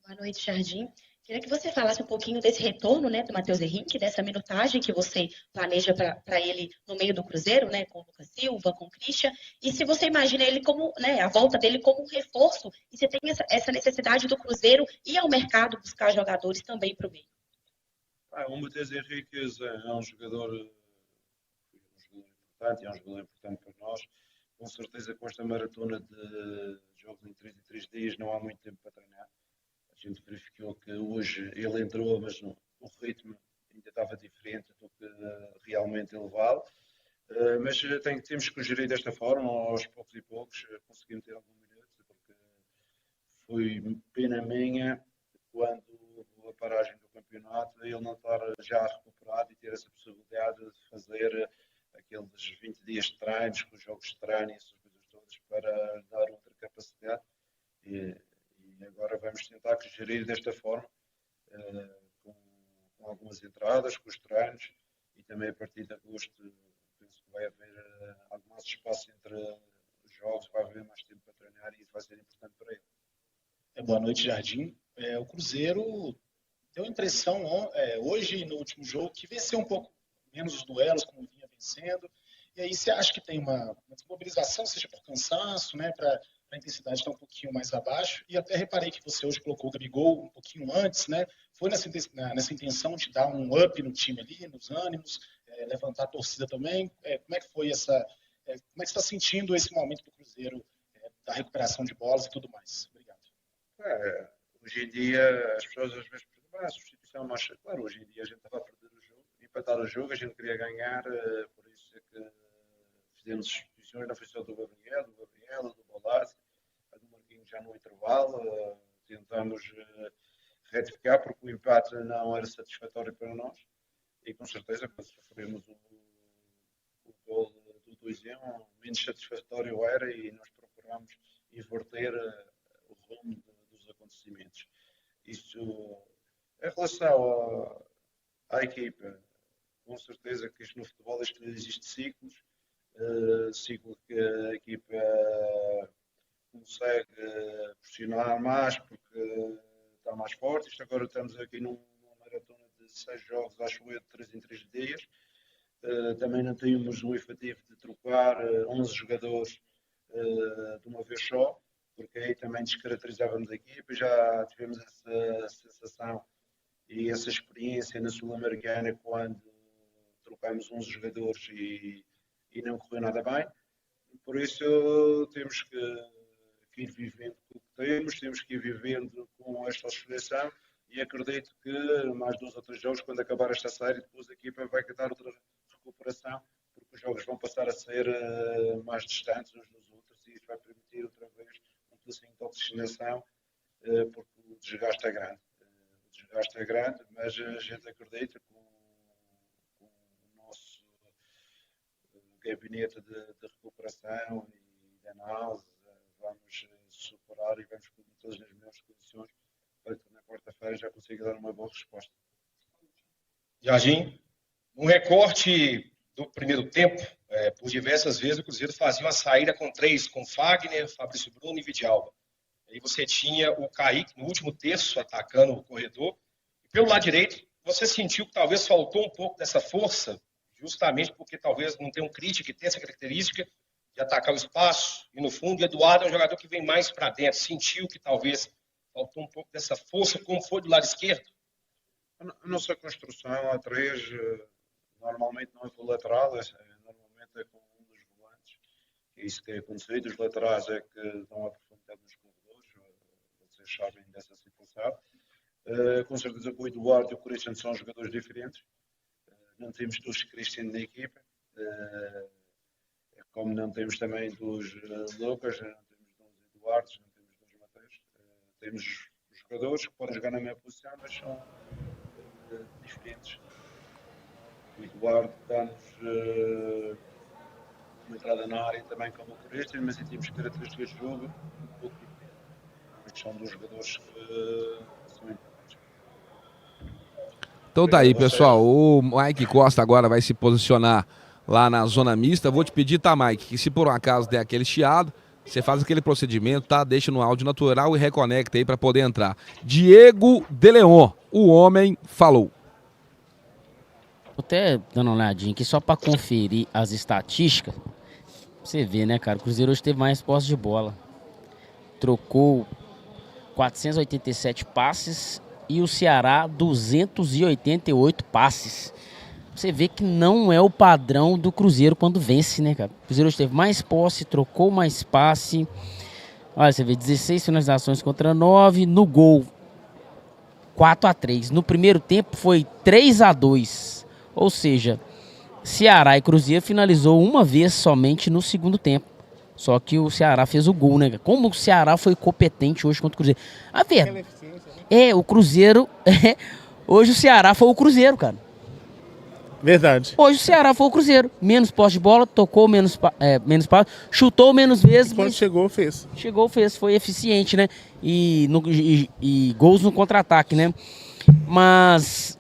[SPEAKER 12] Boa noite, Jardim. Queria que você falasse um pouquinho desse retorno, né, do Matheus Henrique, dessa minutagem que você planeja para ele no meio do Cruzeiro, né, com o Lucas Silva, com o Christian, e se você imagina ele como, né, a volta dele como um reforço, e você tem essa necessidade do Cruzeiro ir ao mercado buscar jogadores também para o meio.
[SPEAKER 7] O Matheus Henrique é um jogador importante, é um jogador importante para nós. Com certeza, com esta maratona de jogos em 3 em 3 dias, não há muito tempo para treinar. A gente verificou que hoje ele entrou, mas o ritmo ainda estava diferente do que realmente ele vale. Mas temos que gerir desta forma, aos poucos e poucos, conseguimos ter algum minuto, porque foi pena minha quando a paragem do campeonato, ele não estar já recuperado e ter essa possibilidade de fazer aqueles 20 dias de treinos, com os jogos de treino e essas coisas todas, para dar outra capacidade. E agora vamos tentar gerir desta forma, com algumas entradas, com os treinos, e também a partir de agosto penso que vai haver algo mais espaço entre os jogos, vai haver mais tempo para treinar e isso vai ser importante para ele.
[SPEAKER 13] Boa noite, Jardim. O Cruzeiro deu a impressão hoje, no último jogo, que venceu um pouco menos os duelos, como vinha vencendo, e aí você acha que tem uma desmobilização, seja por cansaço, né, para a intensidade estar um pouquinho mais abaixo, e até reparei que você hoje colocou o Gabigol um pouquinho antes, né? Foi nessa intenção de dar um up no time ali, nos ânimos, levantar a torcida também. Como é que foi como é que você está sentindo esse momento do Cruzeiro, da recuperação de bolas e tudo mais? Obrigado.
[SPEAKER 7] Hoje em dia, as pessoas às vezes perguntam, a substituição, mas claro, hoje em dia a gente estava a perder o jogo, empatar o jogo, a gente queria ganhar, por isso é que fizemos substituições, não foi só do Gabriel, do Bolatti, do Marquinhos já no intervalo, tentamos retificar porque o empate não era satisfatório para nós e com certeza quando sofremos o gol do 2-1, menos satisfatório era e nós procuramos inverter o rumo dos acontecimentos. Isso, em relação à equipa, com certeza que isto no futebol existe ciclos, ciclo que a equipa consegue pressionar mais porque está mais forte. Isto agora estamos aqui numa maratona de 6 jogos, acho eu, de 3 em 3 dias. Também não tínhamos o efetivo de trocar 11 jogadores de uma vez só, porque aí também descaracterizávamos a equipa. Já tivemos essa sensação e essa experiência na Sul-Americana quando trocámos 11 jogadores e não correu nada bem. Por isso temos que ir vivendo com o que temos que ir vivendo com esta oscilação e acredito que mais 2 ou 3 jogos, quando acabar esta série, depois a equipa vai dar outra recuperação, porque os jogos vão passar a ser mais distantes uns dos outros e isso vai permitir outra vez um pedacinho de oxigenação, porque o desgaste é grande. O desgaste é grande, mas a gente acredita que com o nosso gabinete de recuperação e de análise vamos superar e vamos pôr todas nas melhores condições para que na quarta-feira já consiga dar uma boa resposta.
[SPEAKER 14] Jardim, no recorte do primeiro tempo, por diversas vezes o Cruzeiro fazia uma saída com 3, com Fagner, Fabrício Bruno e Vidalba. Aí você tinha o Kaique no último terço atacando o corredor. E pelo lado direito, você sentiu que talvez faltou um pouco dessa força, justamente porque talvez não tem um crítico que tem essa característica de atacar o espaço, e no fundo, o Eduardo é um jogador que vem mais para dentro. Sentiu que talvez faltou um pouco dessa força, como foi do lado esquerdo?
[SPEAKER 7] A nossa construção a 3 normalmente não é com o lateral, normalmente é com um dos volantes. É isso que tem acontecido. Os laterais é que dão a profundidade nos corredores, vocês sabem dessa situação. Com certeza que o Eduardo e o Christian são jogadores diferentes. Não temos dos Christian na equipa, como não temos também dos Lucas, não temos dos Eduardos, não temos dos Mateus. Temos jogadores que podem jogar na mesma posição, mas são diferentes. O Eduardo dá-nos uma entrada na área também como o Christian, mas em termos de características de jogo, um pouco diferente. Mas são dos jogadores que são importantes.
[SPEAKER 1] Então tá aí, pessoal. O Mike Costa agora vai se posicionar lá na zona mista. Vou te pedir, tá, Mike, que se por um acaso der aquele chiado, você faz aquele procedimento, tá? Deixa no áudio natural e reconecta aí para poder entrar. Diego de Leon, o homem falou.
[SPEAKER 3] Tô até dando uma olhadinha aqui só para conferir as estatísticas. Você vê, né, cara? O Cruzeiro hoje teve mais posse de bola. Trocou 487 passes e o Ceará 288 passes. Você vê que não é o padrão do Cruzeiro quando vence, né, cara? O Cruzeiro hoje teve mais posse, trocou mais passe. Olha, você vê 16 finalizações contra 9. No gol, 4-3. No primeiro tempo foi 3-2. Ou seja, Ceará e Cruzeiro finalizou uma vez somente no segundo tempo. Só que o Ceará fez o gol, né? Como o Ceará foi competente hoje contra o Cruzeiro. A verdade o Cruzeiro... hoje o Ceará foi o Cruzeiro, cara.
[SPEAKER 2] Verdade.
[SPEAKER 3] Hoje o Ceará foi o Cruzeiro. Menos posse de bola, tocou menos passe, chutou menos vezes.
[SPEAKER 2] Quando chegou, fez.
[SPEAKER 3] Chegou, fez. Foi eficiente, né? E gols no contra-ataque, né? Mas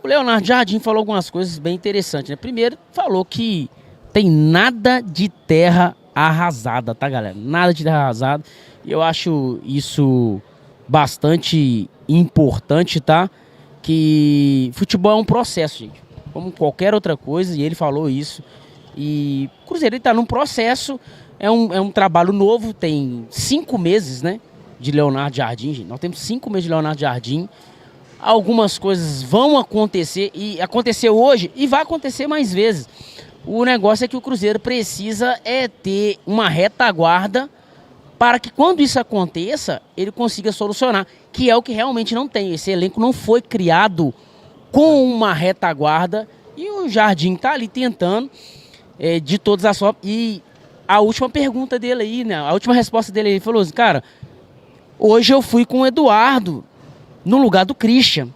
[SPEAKER 3] o Leonardo Jardim falou algumas coisas bem interessantes, né? Primeiro, falou que tem nada de terra arrasada, tá, galera? Nada de terra arrasada. E eu acho isso bastante importante, tá? Que futebol é um processo, gente. Como qualquer outra coisa, e ele falou isso. E o Cruzeiro está num processo, é um trabalho novo, tem 5 meses, né, de Leonardo Jardim, gente. Nós temos 5 meses de Leonardo Jardim. Algumas coisas vão acontecer, e aconteceu hoje, e vai acontecer mais vezes. O negócio é que o Cruzeiro precisa ter uma retaguarda para que quando isso aconteça, ele consiga solucionar, que é o que realmente não tem. Esse elenco não foi criado com uma retaguarda, e o Jardim tá ali tentando de todas as formas. E a última pergunta dele aí, né? A última resposta dele, ele falou assim, cara, hoje eu fui com o Eduardo no lugar do Christian.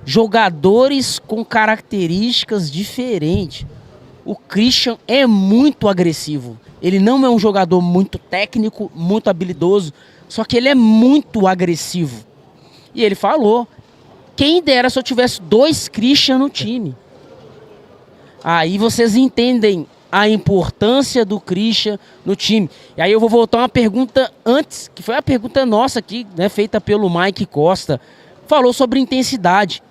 [SPEAKER 3] Jogadores com características diferentes. O Christian é muito agressivo. Ele não é um jogador muito técnico, muito habilidoso, só que ele é muito agressivo. E ele falou, quem dera se eu tivesse 2 Christian no time. Aí vocês entendem a importância do Christian no time. E aí eu vou voltar uma pergunta antes, que foi a pergunta nossa aqui, né, feita pelo Mike Costa. Falou sobre intensidade.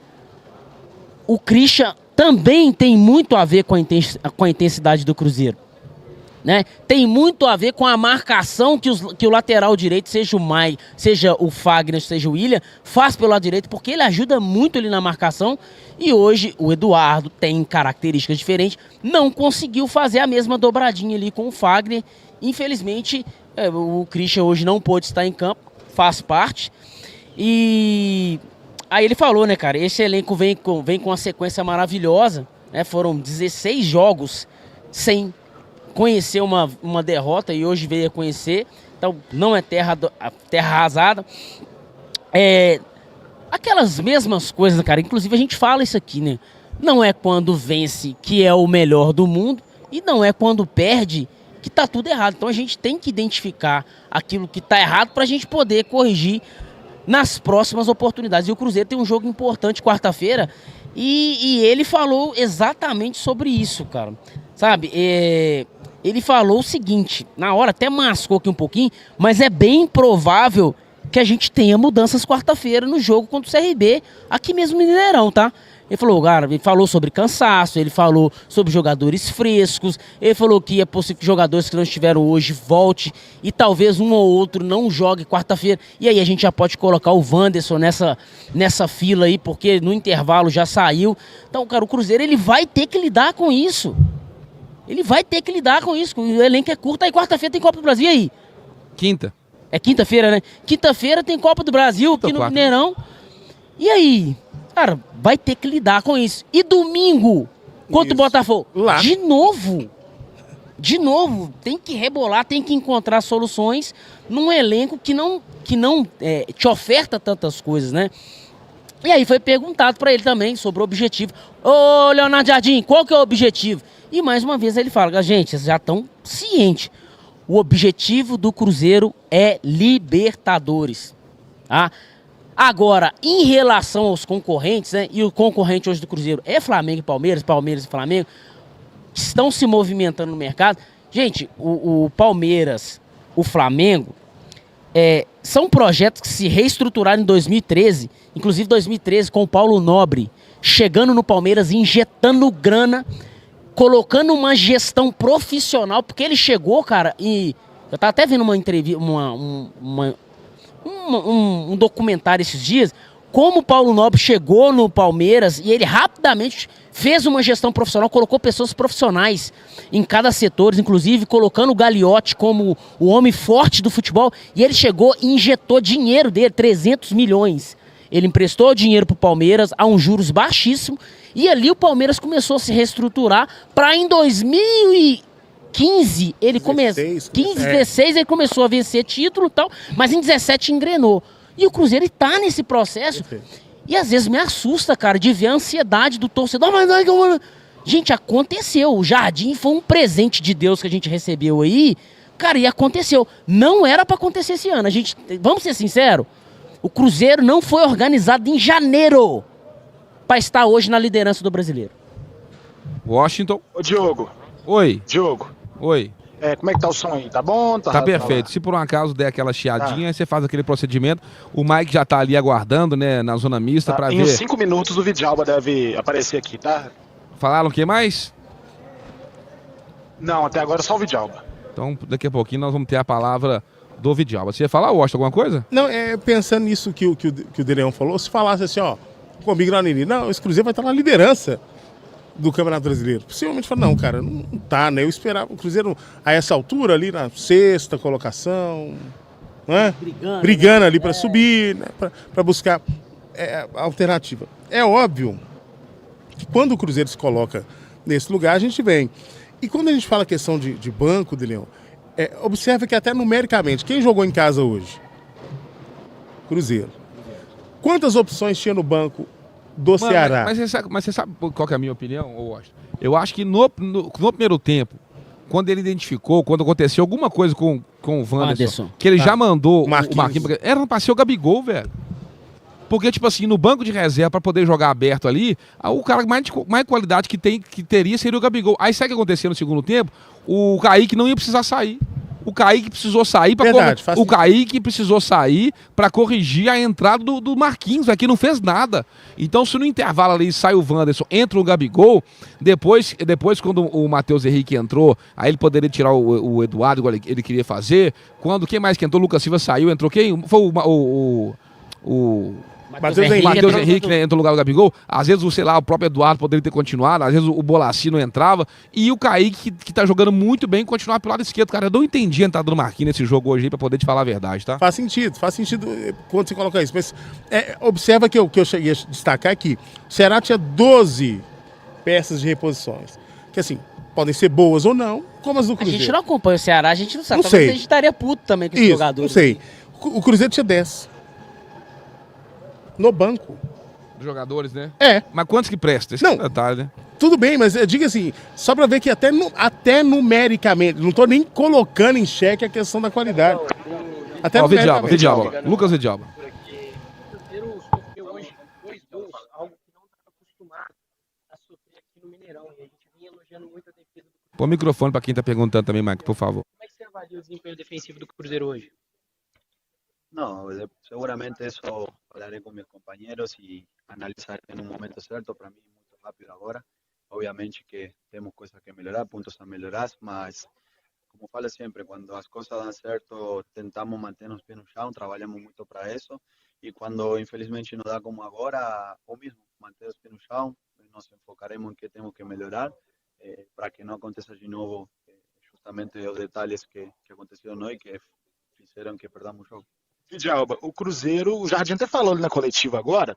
[SPEAKER 3] O Christian também tem muito a ver com a intensidade do Cruzeiro. Né? Tem muito a ver com a marcação que o lateral direito, seja o Mai, seja o Fagner, seja o William, faz pelo lado direito, porque ele ajuda muito ali na marcação. E hoje o Eduardo tem características diferentes, não conseguiu fazer a mesma dobradinha ali com o Fagner. Infelizmente, o Christian hoje não pôde estar em campo, faz parte. E aí ele falou, né, cara, esse elenco vem com uma sequência maravilhosa, né? Foram 16 jogos sem conhecer uma derrota, e hoje veio a conhecer. Então não é terra arrasada. Aquelas mesmas coisas, cara, inclusive a gente fala isso aqui, né? Não é quando vence que é o melhor do mundo, e não é quando perde que tá tudo errado. Então a gente tem que identificar aquilo que tá errado pra gente poder corrigir nas próximas oportunidades. E o Cruzeiro tem um jogo importante quarta-feira, e ele falou exatamente sobre isso, cara. Sabe, ele falou o seguinte, na hora até mascou aqui um pouquinho, mas é bem provável que a gente tenha mudanças quarta-feira no jogo contra o CRB, aqui mesmo no Mineirão, tá? Ele falou sobre cansaço, ele falou sobre jogadores frescos, ele falou que é possível que jogadores que não estiveram hoje volte e talvez um ou outro não jogue quarta-feira. E aí a gente já pode colocar o Wanderson nessa fila aí, porque no intervalo já saiu. Então, cara, o Cruzeiro ele vai ter que lidar com isso. Ele vai ter que lidar com isso. O elenco é curto, aí quarta-feira tem Copa do Brasil, e aí?
[SPEAKER 1] Quinta.
[SPEAKER 3] É quinta-feira, né? Quinta-feira tem Copa do Brasil aqui no Mineirão. E aí? Cara, vai ter que lidar com isso. E domingo, contra o Botafogo? Lá. De novo. Tem que rebolar, tem que encontrar soluções num elenco que não te oferta tantas coisas, né? E aí foi perguntado pra ele também sobre o objetivo. Ô, Leonardo Jardim, qual que é o objetivo? E mais uma vez ele fala, gente, vocês já estão cientes. O objetivo do Cruzeiro é Libertadores. Tá? Agora, em relação aos concorrentes, né, e o concorrente hoje do Cruzeiro é Flamengo e Palmeiras, Palmeiras e Flamengo, que estão se movimentando no mercado. Gente, o Palmeiras, o Flamengo, são projetos que se reestruturaram em 2013, inclusive 2013 com o Paulo Nobre, chegando no Palmeiras, injetando grana, colocando uma gestão profissional, porque ele chegou, cara, e eu tava até vendo uma entrevista, um documentário esses dias, como o Paulo Nobre chegou no Palmeiras e ele rapidamente fez uma gestão profissional, colocou pessoas profissionais em cada setor, inclusive colocando o Gagliotti como o homem forte do futebol, e ele chegou e injetou dinheiro dele, 300 milhões. Ele emprestou dinheiro pro Palmeiras a um juros baixíssimo, e ali o Palmeiras começou a se reestruturar para em 2015 ele começou, 16 ele começou a vencer título e tal, mas em 17 engrenou. E o Cruzeiro está nesse processo. E às vezes me assusta, cara, de ver a ansiedade do torcedor. Mas não, gente, aconteceu. O Jardim foi um presente de Deus que a gente recebeu aí. Cara, e aconteceu. Não era para acontecer esse ano. Vamos ser sinceros, o Cruzeiro não foi organizado em janeiro para estar hoje na liderança do Brasileiro.
[SPEAKER 1] Washington.
[SPEAKER 4] Ô, Diogo.
[SPEAKER 1] Oi.
[SPEAKER 4] Diogo.
[SPEAKER 1] Oi.
[SPEAKER 4] Como é que tá o som aí? Tá bom?
[SPEAKER 1] Tá perfeito. Se por um acaso der aquela chiadinha, aí você faz aquele procedimento. O Mike já tá ali aguardando, né, na zona mista pra ver.
[SPEAKER 4] Em uns 5 minutos o Vidjalba deve aparecer aqui, tá?
[SPEAKER 1] Falaram o que mais?
[SPEAKER 4] Não, até agora só o Vidjalba.
[SPEAKER 1] Então, daqui a pouquinho nós vamos ter a palavra do Vidjalba. Você ia falar, Washington, alguma coisa?
[SPEAKER 2] Não, pensando nisso que o Deleão falou, se falasse assim, ó, comigo lá no início, não, esse Cruzeiro vai estar na liderança do Campeonato Brasileiro. Possivelmente fala, não, cara, não tá, né? Eu esperava o Cruzeiro a essa altura ali na sexta colocação, né? Brigando ali para subir, né? Para buscar alternativa. É óbvio que quando o Cruzeiro se coloca nesse lugar, a gente vem. E quando a gente fala questão de banco, Deleão, observa que até numericamente, quem jogou em casa hoje? Cruzeiro. Quantas opções tinha no banco do Ceará?
[SPEAKER 1] Mas você sabe qual que é a minha opinião, Washington? Eu acho que no primeiro tempo, quando ele identificou, quando aconteceu alguma coisa com o Wanderson, que ele já mandou o Marquinhos, era para ser o Gabigol, velho. Porque, tipo assim, no banco de reserva, para poder jogar aberto ali, o cara mais qualidade que teria seria o Gabigol. Aí sabe o que aconteceu no segundo tempo? O Kaique não ia precisar sair. O Kaique precisou sair para corrigir a entrada do Marquinhos, aqui não fez nada. Então, se no intervalo ali sai o Wanderson, entra o Gabigol, depois quando o Matheus Henrique entrou, aí ele poderia tirar o Eduardo, igual ele queria fazer. Quem mais que entrou? O Lucas Silva saiu, entrou quem? Foi o Matheus Henrique, né, entrou no lugar do Gabigol. Às vezes, o próprio Eduardo poderia ter continuado, às vezes o Bolacci não entrava, e o Kaique, que tá jogando muito bem, continuar pelo lado esquerdo. Cara, eu não entendi a entrada do Marquinhos nesse jogo hoje aí, pra poder te falar a verdade, tá?
[SPEAKER 2] Faz sentido quando você coloca isso, mas observa que o que eu cheguei a destacar é que o Ceará tinha 12 peças de reposições, que assim, podem ser boas ou não, como as do Cruzeiro.
[SPEAKER 3] A gente não acompanha o Ceará, a gente não sabe.
[SPEAKER 2] Não sei.
[SPEAKER 3] A gente estaria puto também com os jogadores.
[SPEAKER 2] Não sei. O Cruzeiro tinha 10. No banco.
[SPEAKER 1] Dos jogadores, né?
[SPEAKER 2] Mas
[SPEAKER 1] quantos que prestam? Esse é o detalhe, né?
[SPEAKER 2] Tudo bem, mas diga assim, só pra ver que até numericamente, não tô nem colocando em xeque a questão da qualidade. Até numericamente.
[SPEAKER 1] Vidjalba. Lucas Vidjalba. Põe o microfone pra quem tá perguntando também, Mike, por favor.
[SPEAKER 15] Como é que você avalia o desempenho defensivo do Cruzeiro hoje?
[SPEAKER 16] No, seguramente eso hablaré con mis compañeros y analisar em um momento certo, para mim muito rápido agora. Obviamente que temos coisas que melhorar, pontos a melhorar, mas como falo sempre, quando as coisas dão certo, tentamos manter os pés no chão, trabalhamos muito para isso, e quando infelizmente não dá como agora, o mesmo, manter os pés no chão, nos enfocaremos em que temos que melhorar, para que não aconteça de novo justamente os detalhes que aconteceram hoje, que fizeram que perdamos o jogo.
[SPEAKER 4] Vidjalba, o Cruzeiro, o Jardim até falou ali na coletiva agora,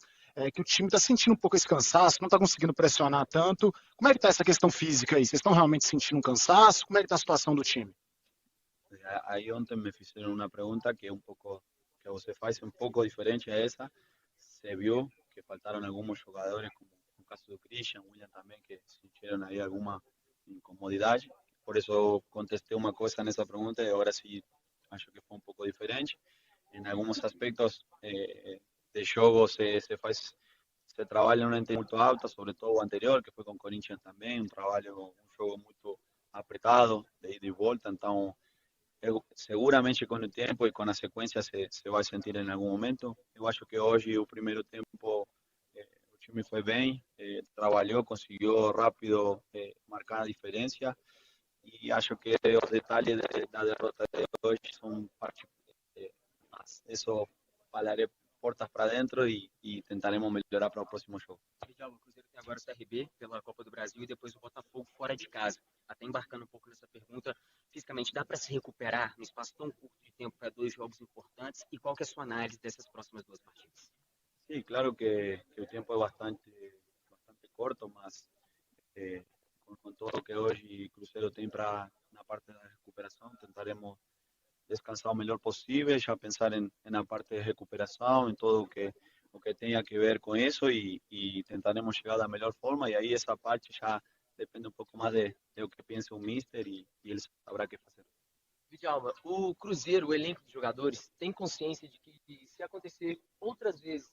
[SPEAKER 4] que o time está sentindo um pouco esse cansaço, não está conseguindo pressionar tanto. Como é que está essa questão física aí? Vocês estão realmente sentindo um cansaço? Como é que está a situação do time?
[SPEAKER 16] Aí ontem me fizeram uma pergunta que que você faz um pouco diferente a essa. Se viu que faltaram alguns jogadores, como no caso do Christian, William também, que sentiram aí alguma incomodidade. Por isso eu contestei uma coisa nessa pergunta e agora sim acho que foi um pouco diferente. Em alguns aspectos de jogo se trabalha numa intensidade muito alta, sobretudo o anterior, que foi com o Corinthians também, um jogo muito apertado, de ida e volta, então seguramente com o tempo e com a sequência se vai sentir em algum momento. Eu acho que hoje o primeiro tempo o time foi bem, trabalhou, conseguiu rápido marcar a diferença, e acho que os detalhes da derrota de hoje são parte, mas isso falaré portas para dentro e tentaremos melhorar para o próximo jogo.
[SPEAKER 15] O Cruzeiro tem agora o CRB pela Copa do Brasil e depois o Botafogo fora de casa. Até embarcando um pouco nessa pergunta, fisicamente dá para se recuperar num espaço tão curto de tempo para 2 jogos importantes? E qual que é a sua análise dessas próximas 2 partidas?
[SPEAKER 16] Sim, claro que o tempo é bastante curto, mas com todo o que hoje o Cruzeiro tem na parte da recuperação, tentaremos descansar o melhor possível, já pensar na parte de recuperação, em tudo o que tenha que ver com isso, e tentaremos chegar da melhor forma, e aí essa parte já depende um pouco mais de o que pensa o Mister, e ele saberá o que fazer.
[SPEAKER 15] Vidjalba, o Cruzeiro, o elenco de jogadores, tem consciência de que se acontecer outras vezes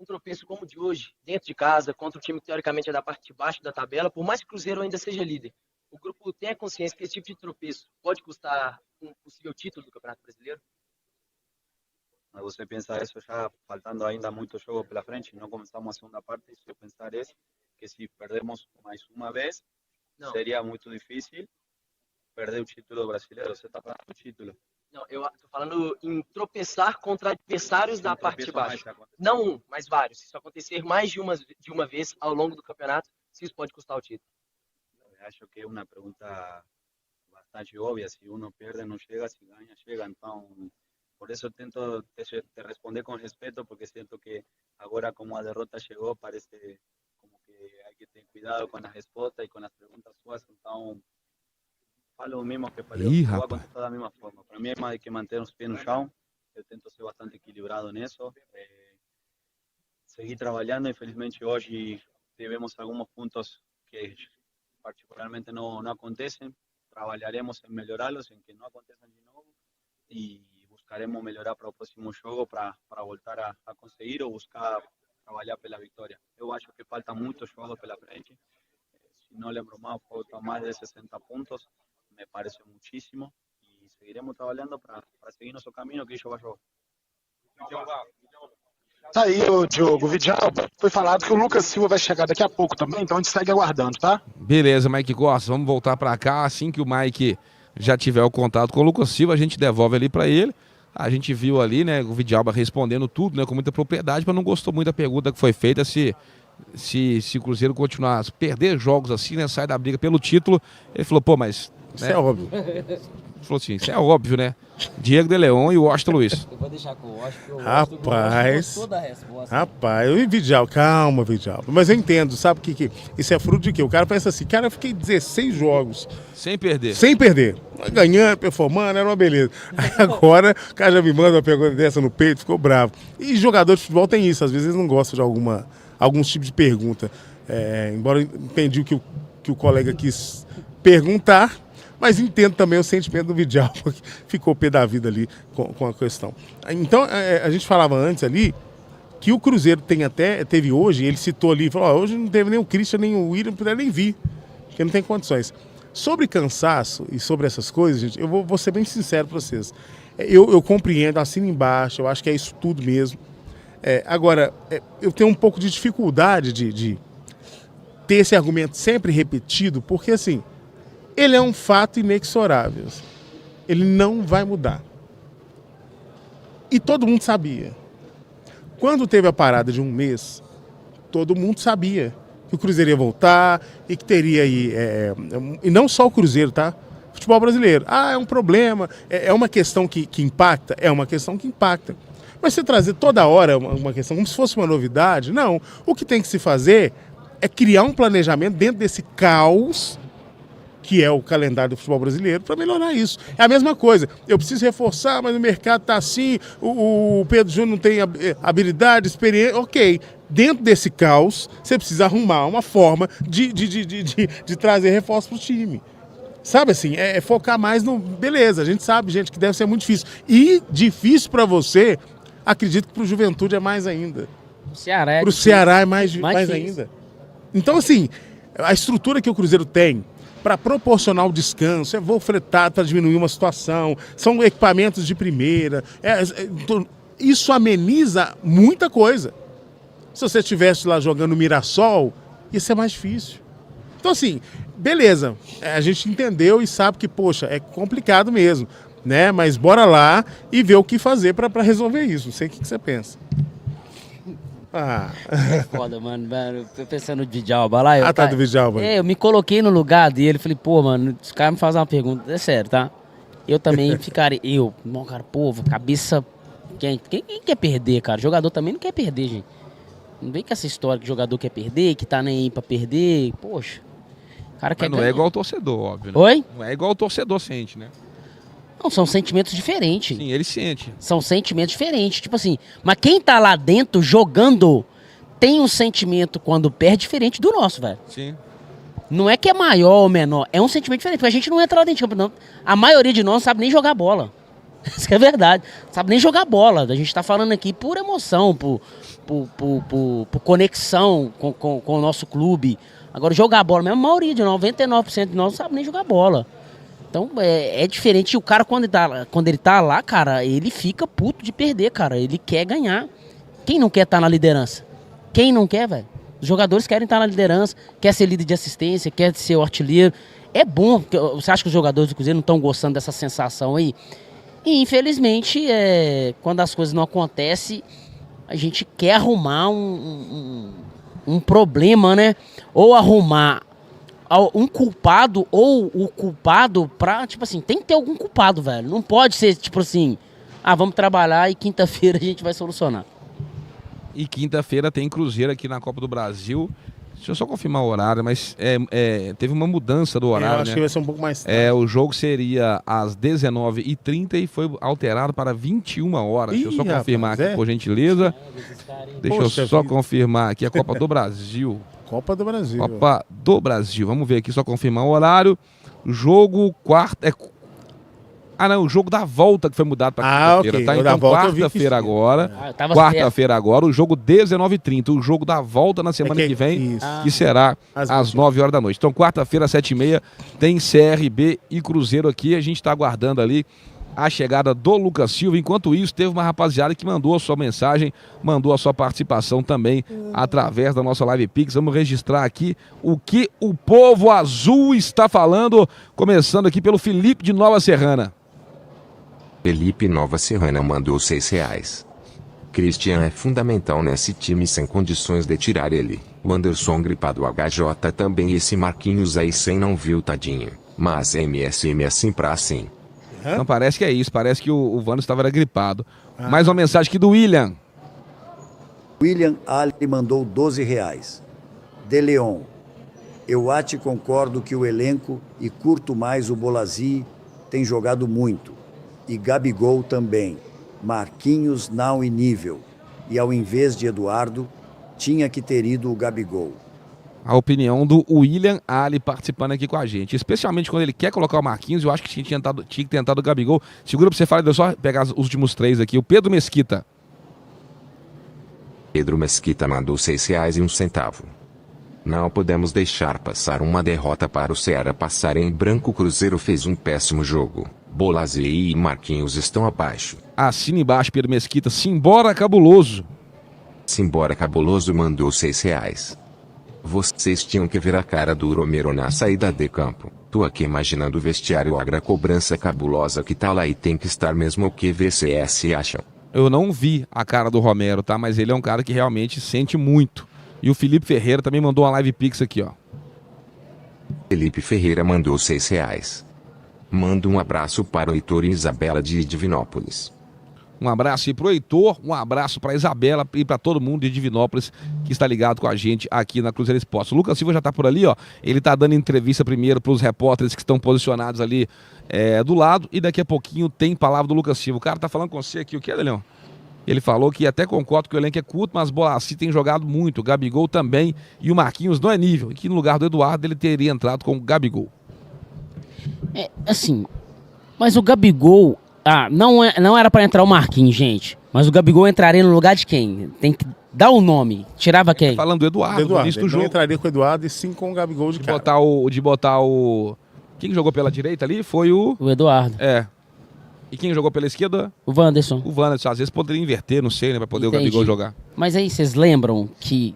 [SPEAKER 15] um tropeço como o de hoje, dentro de casa, contra um time que teoricamente é da parte de baixo da tabela, por mais que o Cruzeiro ainda seja líder, o grupo tem a consciência que esse tipo de tropeço pode custar um possível título do Campeonato Brasileiro?
[SPEAKER 16] Mas você pensa isso já faltando ainda muito jogo pela frente, não começamos a segunda parte, se eu pensar isso, que se perdemos mais uma vez, seria muito difícil perder o título brasileiro. Você está falando do título?
[SPEAKER 15] Não, eu estou falando em tropeçar contra adversários da parte de baixo. Não um, mas vários. Se isso acontecer mais de uma vez ao longo do campeonato, se isso pode custar o título.
[SPEAKER 16] Eu acho que é uma pergunta bastante óbvia. Se uno perde, não chega. Se ganha, chega. Então, por isso eu tento te responder com respeito, porque sinto que agora, como a derrota chegou, parece como que há que ter cuidado com a resposta e com as perguntas suas. Então, falo o mesmo que falei, eu vou contestar da mesma forma. Para mim é mais que manter os pés no chão. Eu tento ser bastante equilibrado nisso. Seguir trabalhando. Infelizmente, hoje tivemos alguns pontos que particularmente não acontecem. Trabalharemos em melhorá-los, em que não aconteçam de novo, e buscaremos melhorar para o próximo jogo, para voltar a conseguir ou buscar trabalhar pela vitória. Eu acho que falta muitos jogos pela frente. Se não lembro mal, faltam mais de 60 pontos. Me parece muchísimo, e seguiremos trabalhando para seguir nosso caminho, que isso vai jogar.
[SPEAKER 4] Tá aí, Diogo Vidjalba. Foi falado que o Lucas Silva vai chegar daqui a pouco também, então a gente segue aguardando, tá?
[SPEAKER 1] Beleza, Mike Costa, vamos voltar para cá. Assim que o Mike já tiver o contato com o Lucas Silva, a gente devolve ali para ele. A gente viu ali, né, o Vidjalba respondendo tudo, né, com muita propriedade, mas não gostou muito da pergunta que foi feita, se o Cruzeiro continuar a perder jogos assim, né, sai da briga pelo título. Ele falou, pô, mas...
[SPEAKER 2] Isso é óbvio.
[SPEAKER 1] Ele falou assim, isso é óbvio, né? Diego de Leon e o Washington Luiz.
[SPEAKER 17] Eu vou deixar com o Washington.
[SPEAKER 2] Rapaz,
[SPEAKER 17] gostou da resposta.
[SPEAKER 2] rapaz, eu Vidjalba, calma, Vidjalba. Mas eu entendo, sabe que isso é fruto de quê? O cara pensa assim, cara, eu fiquei 16 jogos.
[SPEAKER 1] Sem perder.
[SPEAKER 2] Sem perder. Ganhando, performando, era uma beleza. Aí agora, o cara já me manda uma pergunta dessa no peito, ficou bravo. E jogador de futebol tem isso, às vezes eles não gostam de alguns tipos de pergunta. Embora eu entendi o que o colega quis perguntar, mas entendo também o sentimento do Vidjalba, que ficou pé da vida ali com a questão. Então, a gente falava antes ali que o Cruzeiro teve hoje, ele citou ali, falou, hoje não teve nem o Christian, nem o William, não puderam nem vir, porque não tem condições. Sobre cansaço e sobre essas coisas, gente, eu vou ser bem sincero para vocês. Eu compreendo, assino embaixo, eu acho que é isso tudo mesmo. Agora, eu tenho um pouco de dificuldade de ter esse argumento sempre repetido, porque assim, ele é um fato inexorável. Ele não vai mudar. E todo mundo sabia. Quando teve a parada de um mês, todo mundo sabia que o Cruzeiro ia voltar e que teria aí... e não só o Cruzeiro, tá? Futebol brasileiro. É um problema, é uma questão que impacta? É uma questão que impacta. Mas você trazer toda hora uma questão como se fosse uma novidade, não. O que tem que se fazer é criar um planejamento dentro desse caos que é o calendário do futebol brasileiro, para melhorar isso. É a mesma coisa. Eu preciso reforçar, mas o mercado está assim, o Pedro Júnior não tem habilidade, experiência. Ok. Dentro desse caos, você precisa arrumar uma forma de trazer reforço para o time. Sabe assim, focar mais no... Beleza, a gente sabe, gente, que deve ser muito difícil. E difícil para você, acredito que para o Juventude é mais ainda. Para o Ceará é mais ainda. Então, assim, a estrutura que o Cruzeiro tem para proporcionar o descanso, é voo fretado para diminuir uma situação, são equipamentos de primeira, isso ameniza muita coisa. Se você estivesse lá jogando Mirassol, ia ser mais difícil. Então, assim, beleza, a gente entendeu e sabe que, poxa, é complicado mesmo, né? Mas bora lá e ver o que fazer para resolver isso. Não sei o que você pensa.
[SPEAKER 3] É foda, mano. Eu tô pensando no Djalma lá.
[SPEAKER 2] Tá do Djalma.
[SPEAKER 3] Eu me coloquei no lugar dele. Falei, pô, mano, os caras me fazem uma pergunta. É sério, tá? Eu também ficaria. Não, cara, pô, cabeça. Quem quer perder, cara? Jogador também não quer perder, gente. Não vem com essa história que o jogador quer perder, que tá nem aí pra perder. Poxa. O cara quer
[SPEAKER 1] não
[SPEAKER 3] ganhar.
[SPEAKER 1] É igual o torcedor, óbvio. Né?
[SPEAKER 3] Oi?
[SPEAKER 1] Não é igual o torcedor sente, né?
[SPEAKER 3] Não, são sentimentos diferentes.
[SPEAKER 1] Sim, ele sente.
[SPEAKER 3] São sentimentos diferentes. Tipo assim, mas quem tá lá dentro jogando tem um sentimento quando perde diferente do nosso, velho.
[SPEAKER 1] Sim.
[SPEAKER 3] Não é que é maior ou menor, é um sentimento diferente. Porque a gente não entra lá dentro de campo, não. A maioria de nós não sabe nem jogar bola. Isso que é verdade. Não sabe nem jogar bola. A gente tá falando aqui por emoção, por conexão com o nosso clube. Agora, jogar bola mesmo, a maioria de 99% de nós não sabe nem jogar bola. Então, é diferente. O cara, quando ele tá lá, cara, ele fica puto de perder, cara. Ele quer ganhar. Quem não quer estar na liderança? Quem não quer, velho? Os jogadores querem estar na liderança, quer ser líder de assistência, quer ser o artilheiro. É bom. Você acha que os jogadores do Cruzeiro não estão gostando dessa sensação aí? E, infelizmente, quando as coisas não acontecem, a gente quer arrumar um problema, né? Ou arrumar um culpado, ou o culpado pra, tipo assim, tem que ter algum culpado, velho. Não pode ser, tipo assim, vamos trabalhar e quinta-feira a gente vai solucionar.
[SPEAKER 1] E quinta-feira tem Cruzeiro aqui na Copa do Brasil. Deixa eu só confirmar o horário, mas teve uma mudança do horário,
[SPEAKER 2] eu acho que vai ser um pouco mais
[SPEAKER 1] tarde. O jogo seria às 19h30 e foi alterado para 21 horas. Deixa eu só confirmar aqui, por gentileza. Deixa eu só confirmar aqui a Copa do Brasil.
[SPEAKER 2] Copa do Brasil.
[SPEAKER 1] Copa do Brasil. Vamos ver aqui, só confirmar o horário. Jogo quarta... o jogo da volta que foi mudado para quinta-feira,
[SPEAKER 2] okay.
[SPEAKER 1] Tá? Então, quarta-feira agora. Quarta-feira agora, o jogo 19h30. O jogo da volta na semana que vem, que será às 9 horas da noite. Então, quarta-feira, às 7h30, tem CRB e Cruzeiro aqui. A gente está aguardando ali a chegada do Lucas Silva. Enquanto isso, teve uma rapaziada que mandou a sua mensagem, mandou a sua participação também através da nossa Live Pix. Vamos registrar aqui o que o povo azul está falando, começando aqui pelo Felipe de Nova Serrana.
[SPEAKER 5] Felipe Nova Serrana mandou R$6. Christian é fundamental nesse time, sem condições de tirar ele. O Anderson gripado HJ também, esse Marquinhos aí sem não viu, tadinho. Mas MSM assim pra assim.
[SPEAKER 1] Não, parece que é isso, parece que o Vano estava gripado. Mais uma mensagem aqui do William.
[SPEAKER 17] William Ali mandou R$12. De Leon, eu concordo que o elenco e curto mais o Bolazzi tem jogado muito. E Gabigol também. Marquinhos não em nível. E ao invés de Eduardo, tinha que ter ido o Gabigol.
[SPEAKER 1] A opinião do William Ali participando aqui com a gente. Especialmente quando ele quer colocar o Marquinhos, eu acho que tinha que ter tentado o Gabigol. Segura pra você falar, deixa eu só pegar os últimos 3 aqui. O Pedro Mesquita.
[SPEAKER 5] Pedro Mesquita mandou R$6,01. Não podemos deixar passar uma derrota para o Ceará passar em branco. O Cruzeiro fez um péssimo jogo. Bolazzi e Marquinhos estão abaixo.
[SPEAKER 1] Assina embaixo, Pedro Mesquita. Simbora, cabuloso.
[SPEAKER 5] Simbora Cabuloso mandou R$6. Vocês tinham que ver a cara do Romero na saída de campo. Tô aqui imaginando o vestiário agra cobrança cabulosa que tá lá e tem que estar mesmo. O que vocês acham?
[SPEAKER 1] Eu não vi a cara do Romero, tá? Mas ele é um cara que realmente sente muito. E o Felipe Ferreira também mandou uma live pix aqui, ó.
[SPEAKER 5] Felipe Ferreira mandou R$6. Manda um abraço para o Heitor e Isabela de Divinópolis.
[SPEAKER 1] Um abraço aí pro Heitor, um abraço pra Isabela e pra todo mundo de Divinópolis que está ligado com a gente aqui na Cruzeiro Esportes. O Lucas Silva já tá por ali, ó. Ele tá dando entrevista primeiro pros repórteres que estão posicionados ali do lado. E daqui a pouquinho tem palavra do Lucas Silva. O cara tá falando com você aqui, o que é, Leão? Ele falou que até concorda que o elenco é curto, mas Bolassi tem jogado muito. O Gabigol também. E o Marquinhos não é nível. E que no lugar do Eduardo ele teria entrado com o Gabigol.
[SPEAKER 3] Assim, mas o Gabigol... não era pra entrar o Marquinhos, gente. Mas o Gabigol entraria no lugar de quem? Tem que dar o nome. Tirava quem?
[SPEAKER 1] Falando do Eduardo, no início do
[SPEAKER 2] ele
[SPEAKER 1] jogo.
[SPEAKER 2] Não entraria com o Eduardo e sim com o Gabigol de cara.
[SPEAKER 1] De botar o... Quem jogou pela direita ali foi o
[SPEAKER 3] Eduardo.
[SPEAKER 1] E quem jogou pela esquerda?
[SPEAKER 3] O Wanderson.
[SPEAKER 1] O Wanderson. Às vezes poderia inverter, não sei, né? Pra poder o Gabigol jogar.
[SPEAKER 3] Mas aí, vocês lembram que...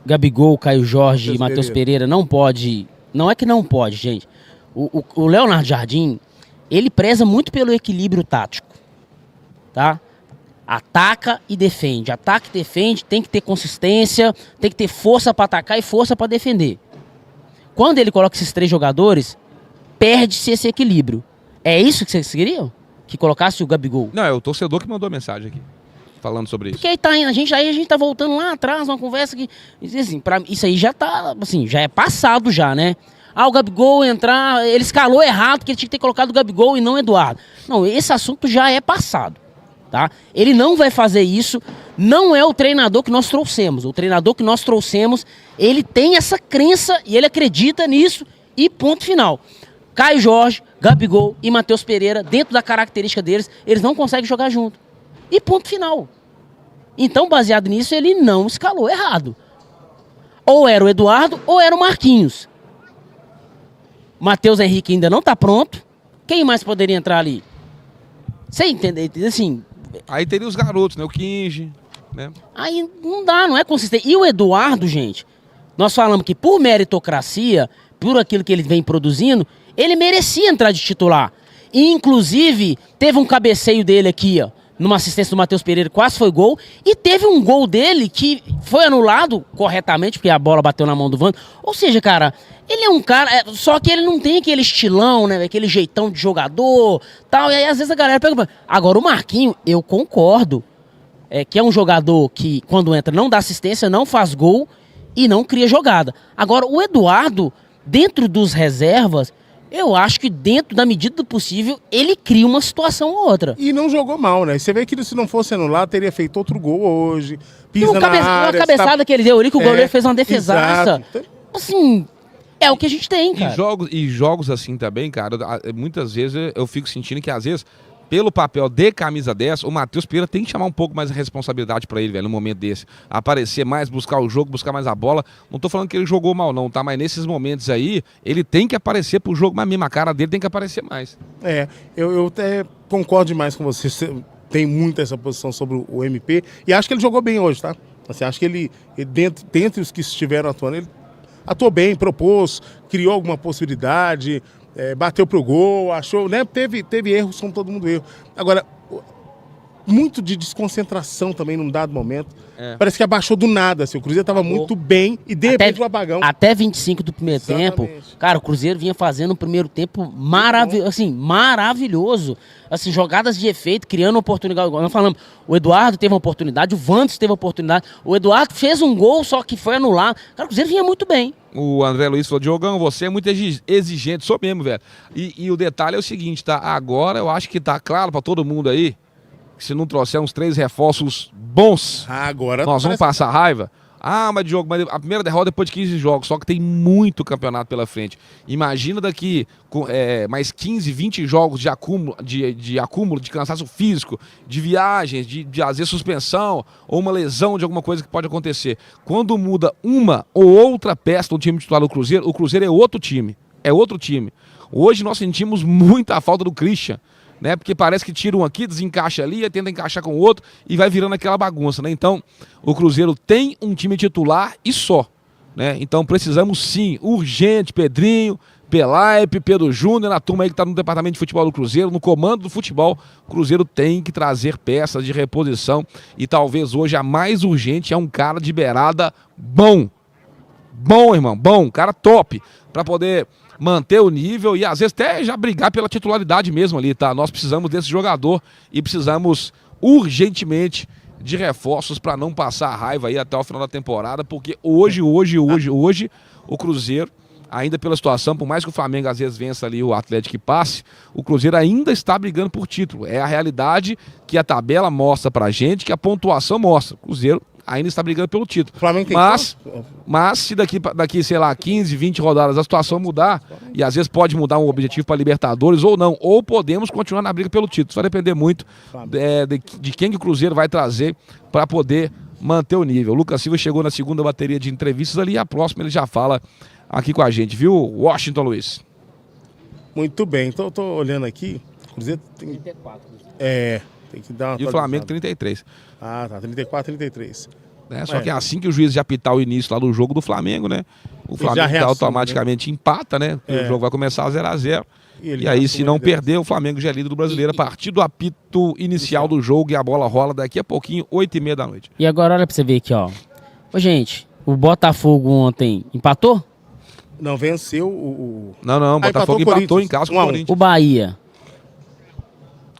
[SPEAKER 3] Gabigol, Caio Jorge e Matheus Pereira não pode... Não é que não pode, gente. O Leonardo Jardim, ele preza muito pelo equilíbrio tático, tá? Ataca e defende. Ataca e defende, tem que ter consistência, tem que ter força para atacar e força para defender. Quando ele coloca esses três jogadores, perde-se esse equilíbrio. É isso que vocês queriam? Que colocasse o Gabigol?
[SPEAKER 1] Não, é o torcedor que mandou a mensagem aqui, falando sobre isso.
[SPEAKER 3] Porque aí a gente tá voltando lá atrás, uma conversa que... Assim, isso aí já tá, assim, já é passado já, né? O Gabigol entrar, ele escalou errado, porque ele tinha que ter colocado o Gabigol e não o Eduardo. Não, esse assunto já é passado, tá? Ele não vai fazer isso, não é o treinador que nós trouxemos. O treinador que nós trouxemos, ele tem essa crença e ele acredita nisso e ponto final. Caio Jorge, Gabigol e Matheus Pereira, dentro da característica deles, eles não conseguem jogar junto. E ponto final. Então, baseado nisso, ele não escalou errado. Ou era o Eduardo ou era o Marquinhos. Matheus Henrique ainda não tá pronto. Quem mais poderia entrar ali? Você entende? Assim...
[SPEAKER 1] Aí teria os garotos, né? O Kinge, né?
[SPEAKER 3] Aí não dá, não é consistente. E o Eduardo, gente, nós falamos que por meritocracia, por aquilo que ele vem produzindo, ele merecia entrar de titular. E, inclusive, teve um cabeceio dele aqui, ó, numa assistência do Matheus Pereira, quase foi gol. E teve um gol dele que foi anulado corretamente, porque a bola bateu na mão do Wander. Ou seja, cara, ele é um cara... Só que ele não tem aquele estilão, né? Aquele jeitão de jogador, tal. E aí, às vezes, a galera pega... Agora, o Marquinhos, eu concordo. Que é um jogador que, quando entra, não dá assistência, não faz gol e não cria jogada. Agora, o Eduardo, dentro dos reservas... Eu acho que dentro da medida do possível, ele cria uma situação ou outra.
[SPEAKER 2] E não jogou mal, né? Você vê que se não fosse anulado, teria feito outro gol hoje. Pisa na área.
[SPEAKER 3] Uma cabeçada que ele deu ali, que o goleiro fez uma defesaça. Assim, é o que a gente tem, cara.
[SPEAKER 1] E jogos assim também, cara, muitas vezes eu fico sentindo que às vezes, pelo papel de camisa 10, o Matheus Pereira tem que chamar um pouco mais a responsabilidade pra ele, velho, no momento desse. Aparecer mais, buscar o jogo, buscar mais a bola. Não tô falando que ele jogou mal não, tá? Mas nesses momentos aí, ele tem que aparecer pro jogo, mas mesmo a cara dele tem que aparecer mais.
[SPEAKER 2] Eu até concordo demais com você. Você tem muito essa posição sobre o MP. E acho que ele jogou bem hoje, tá? Assim, acho que ele dentre os que estiveram atuando, ele atuou bem, propôs, criou alguma possibilidade... bateu pro gol, achou, né? Teve erros, como todo mundo erro. Agora, muito de desconcentração também num dado momento. Parece que abaixou do nada, assim. O Cruzeiro estava muito bem e de repente o apagão.
[SPEAKER 3] Até 25 do primeiro tempo, cara, o Cruzeiro vinha fazendo um primeiro tempo maravilhoso. Assim, jogadas de efeito, criando oportunidade. Nós falamos, o Eduardo teve uma oportunidade, o Wanderson teve uma oportunidade, o Eduardo fez um gol, só que foi anulado. Cara, o Cruzeiro vinha muito bem.
[SPEAKER 1] O André Luiz falou, Diogão, você é muito exigente, sou mesmo, velho. E o detalhe é o seguinte, tá? Agora eu acho que tá claro pra todo mundo aí, que se não trouxer uns 3 reforços bons,
[SPEAKER 2] agora
[SPEAKER 1] nós vamos passar raiva. Mas Diogo, mas a primeira derrota depois de 15 jogos, só que tem muito campeonato pela frente. Imagina daqui mais 15, 20 jogos de acúmulo de cansaço físico, de viagens, de às vezes suspensão, ou uma lesão de alguma coisa que pode acontecer. Quando muda uma ou outra peça do time titular do Cruzeiro, o Cruzeiro é outro time. É outro time. Hoje nós sentimos muita falta do Christian. né? Porque parece que tira um aqui, desencaixa ali, aí tenta encaixar com o outro e vai virando aquela bagunça, né? Então, o Cruzeiro tem um time titular e só, né? Então, precisamos sim, urgente, Pedrinho, Pelaipe, Pedro Júnior, a turma aí que está no departamento de futebol do Cruzeiro, no comando do futebol, o Cruzeiro tem que trazer peças de reposição e talvez hoje a mais urgente é um cara de beirada bom. Bom, irmão, bom, cara top, para poder manter o nível e às vezes até já brigar pela titularidade mesmo ali, tá? Nós precisamos desse jogador e precisamos urgentemente de reforços para não passar raiva aí até o final da temporada, porque hoje o Cruzeiro, ainda pela situação, por mais que o Flamengo às vezes vença ali o Atlético e passe, o Cruzeiro ainda está brigando por título. É a realidade que a tabela mostra pra gente, que a pontuação mostra. O Cruzeiro ainda está brigando pelo título.
[SPEAKER 2] O Flamengo tem
[SPEAKER 1] mas se daqui, sei lá, 15, 20 rodadas a situação mudar, e às vezes pode mudar um objetivo para Libertadores ou não, ou podemos continuar na briga pelo título. Isso vai depender muito de quem que o Cruzeiro vai trazer para poder manter o nível. O Lucas Silva chegou na segunda bateria de entrevistas ali e a próxima ele já fala aqui com a gente, viu, Washington Luiz?
[SPEAKER 2] Muito bem, então eu tô olhando aqui, o Cruzeiro tem...
[SPEAKER 3] 34.
[SPEAKER 2] Tem que dar uma...
[SPEAKER 1] E o Flamengo 33.
[SPEAKER 2] Ah, tá, 34, 33.
[SPEAKER 1] Só que assim que o juiz já apitar o início lá do jogo do Flamengo, né? O Flamengo automaticamente empata, né? O jogo vai começar 0-0. E aí, se não perder, o Flamengo já é líder do Brasileiro a partir do apito inicial do jogo e a bola rola daqui a pouquinho, 8h30 da noite.
[SPEAKER 3] E agora olha pra você ver aqui, ó. Ô, gente, o Botafogo ontem empatou?
[SPEAKER 2] Não, venceu o...
[SPEAKER 1] Não, o Botafogo empatou em casa com o Corinthians.
[SPEAKER 3] O Bahia.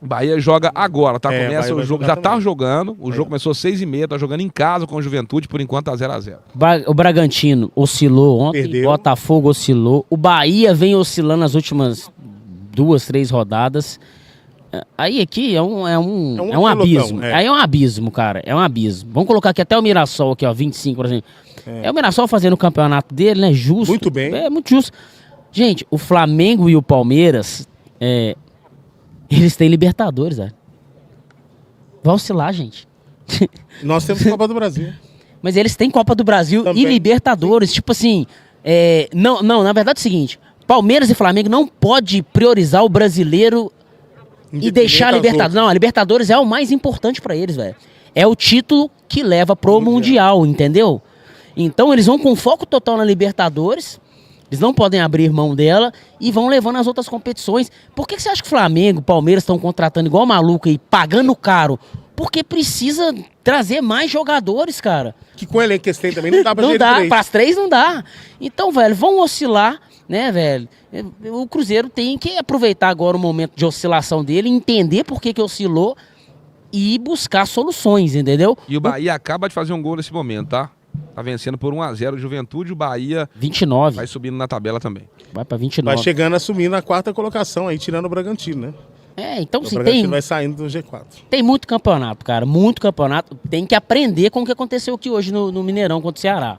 [SPEAKER 1] O Bahia joga agora, tá? Começa o jogo, já
[SPEAKER 2] também.
[SPEAKER 1] tá jogando. O jogo começou às 6h30, tá jogando em casa com o Juventude, por enquanto tá 0-0.
[SPEAKER 3] O Bragantino oscilou ontem,
[SPEAKER 2] Perdeu.
[SPEAKER 3] Botafogo oscilou. O Bahia vem oscilando nas últimas 2, 3 rodadas. Aí aqui é um abismo. Aí é um abismo, cara. É um abismo. Vamos colocar aqui até o Mirassol, aqui, ó, 25, por exemplo. É o Mirassol fazendo o campeonato dele, né? Justo.
[SPEAKER 2] Muito bem.
[SPEAKER 3] É muito justo. Gente, o Flamengo e o Palmeiras, eles têm Libertadores, velho. Vai oscilar, gente.
[SPEAKER 2] Nós temos Copa do Brasil.
[SPEAKER 3] Mas eles têm Copa do Brasil também. E Libertadores. Tipo assim, não, na verdade é o seguinte, Palmeiras e Flamengo não pode priorizar o brasileiro e deixar a Libertadores. Não, a Libertadores é o mais importante pra eles, velho. É o título que leva pro Mundial, entendeu? Então eles vão com foco total na Libertadores, eles não podem abrir mão dela e vão levando as outras competições. Por que você acha que o Flamengo, Palmeiras estão contratando igual maluco e pagando caro? Porque precisa trazer mais jogadores, cara.
[SPEAKER 2] Que com o elenco que eles têm também não dá pra
[SPEAKER 3] Não dá, para as 3 não dá. Então, velho, vão oscilar, né, velho? O Cruzeiro tem que aproveitar agora o momento de oscilação dele, entender por que oscilou e buscar soluções, entendeu?
[SPEAKER 1] E o Bahia acaba de fazer um gol nesse momento, tá? Tá vencendo por 1-0 o Juventude, o Bahia
[SPEAKER 3] 29.
[SPEAKER 1] Vai subindo na tabela também.
[SPEAKER 3] Vai pra 29.
[SPEAKER 2] Vai chegando a subir na 4ª colocação aí, tirando o Bragantino, né?
[SPEAKER 3] Então sim,
[SPEAKER 2] o Bragantino vai saindo do G4.
[SPEAKER 3] Tem muito campeonato, cara, muito campeonato. Tem que aprender com o que aconteceu aqui hoje no Mineirão contra o Ceará.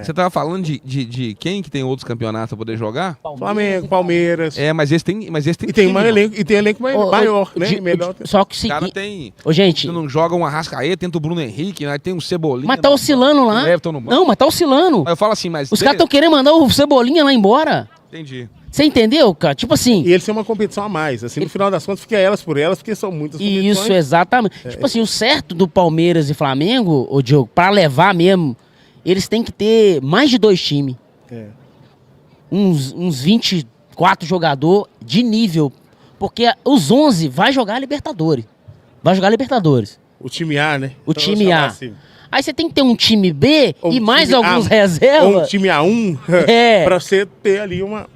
[SPEAKER 1] Você tava falando de quem que tem outros campeonatos pra poder jogar?
[SPEAKER 2] Flamengo, Palmeiras.
[SPEAKER 1] Mas esse tem
[SPEAKER 2] e tem um elenco, maior, né? Melhor.
[SPEAKER 3] Só que
[SPEAKER 1] o cara tem.
[SPEAKER 3] Gente,
[SPEAKER 1] não joga um Arrascaeta, tenta o Bruno Henrique, né? Tem um Cebolinha.
[SPEAKER 3] Mas tá oscilando lá. Não, mas tá oscilando.
[SPEAKER 1] Eu falo assim, mas
[SPEAKER 3] os caras estão querendo mandar o Cebolinha lá embora.
[SPEAKER 1] Entendi.
[SPEAKER 3] Você entendeu, cara? Tipo assim...
[SPEAKER 2] E eles têm uma competição a mais. Assim, no final das contas, fica elas por elas, porque são muitas competições.
[SPEAKER 3] Isso, exatamente. Tipo assim, o certo do Palmeiras e Flamengo, ô Diogo, pra levar mesmo, eles têm que ter mais de 2 times. Uns 24 jogadores de nível. Porque os 11 vai jogar Libertadores.
[SPEAKER 2] O time A, né?
[SPEAKER 3] O time A. Assim. Aí você tem que ter um time B e mais alguns reservas.
[SPEAKER 2] Ou um time A1 pra você ter ali uma...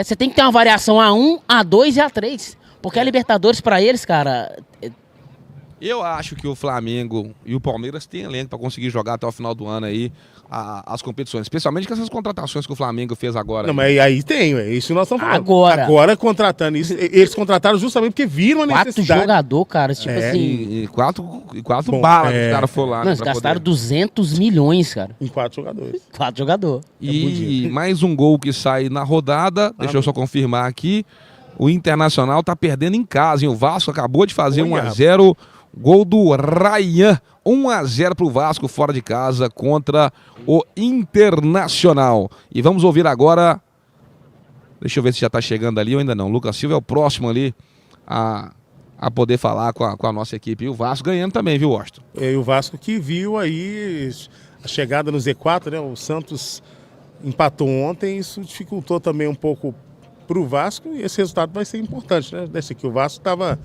[SPEAKER 3] Você tem que ter uma variação A1, A2 e A3. Porque a Libertadores pra eles, cara...
[SPEAKER 1] Eu acho que o Flamengo e o Palmeiras têm elenco para conseguir jogar até o final do ano aí as competições. Especialmente com essas contratações que o Flamengo fez agora.
[SPEAKER 2] Não, mas aí tem, é isso que nós estamos falando.
[SPEAKER 3] Agora
[SPEAKER 2] contratando isso. Eles contrataram justamente porque viram a necessidade.
[SPEAKER 3] 4 jogadores, cara. Tipo assim...
[SPEAKER 1] E 4 balas que os caras foram lá.
[SPEAKER 3] Não, eles gastaram 200 milhões, cara.
[SPEAKER 2] Em 4 jogadores.
[SPEAKER 3] 4 jogadores.
[SPEAKER 1] E mais um gol que sai na rodada. Deixa eu só confirmar aqui. O Internacional tá perdendo em casa, hein? O Vasco acabou de fazer 1-0. Gol do Ryan, 1-0 pro Vasco fora de casa contra o Internacional. E vamos ouvir agora Deixa eu ver se já tá chegando ali ou ainda não. O Lucas Silva é o próximo ali a poder falar com a nossa equipe. E o Vasco ganhando também, viu, Washington?
[SPEAKER 2] E o Vasco que viu aí a chegada no Z4, né? O Santos empatou ontem, isso dificultou também um pouco para o Vasco e esse resultado vai ser importante, né? Desse aqui, o Vasco estava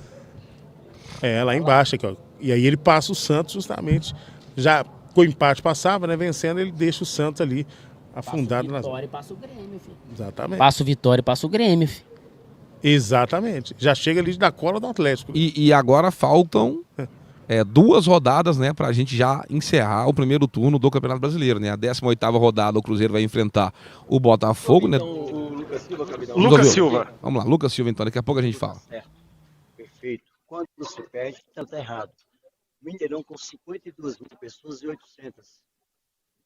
[SPEAKER 2] lá embaixo, aqui, ó. E aí ele passa o Santos justamente, já com o empate passava, né? Vencendo, ele deixa o Santos ali afundado
[SPEAKER 3] na Vitória e passa o Grêmio, filho.
[SPEAKER 2] Exatamente.
[SPEAKER 3] Passa o Vitória e passa o Grêmio, filho.
[SPEAKER 2] Exatamente. Já chega ali da cola do Atlético.
[SPEAKER 1] E agora faltam 2 rodadas, né, pra gente já encerrar o primeiro turno do Campeonato Brasileiro, né? A 18ª rodada, o Cruzeiro vai enfrentar o Botafogo, né?
[SPEAKER 18] O Lucas Silva, capitão.
[SPEAKER 1] Lucas Silva. Vamos lá, Lucas Silva, então, daqui a pouco a gente fala.
[SPEAKER 18] Perfeito. Quando você perde, tá errado. Mineirão com 52 mil pessoas e 800.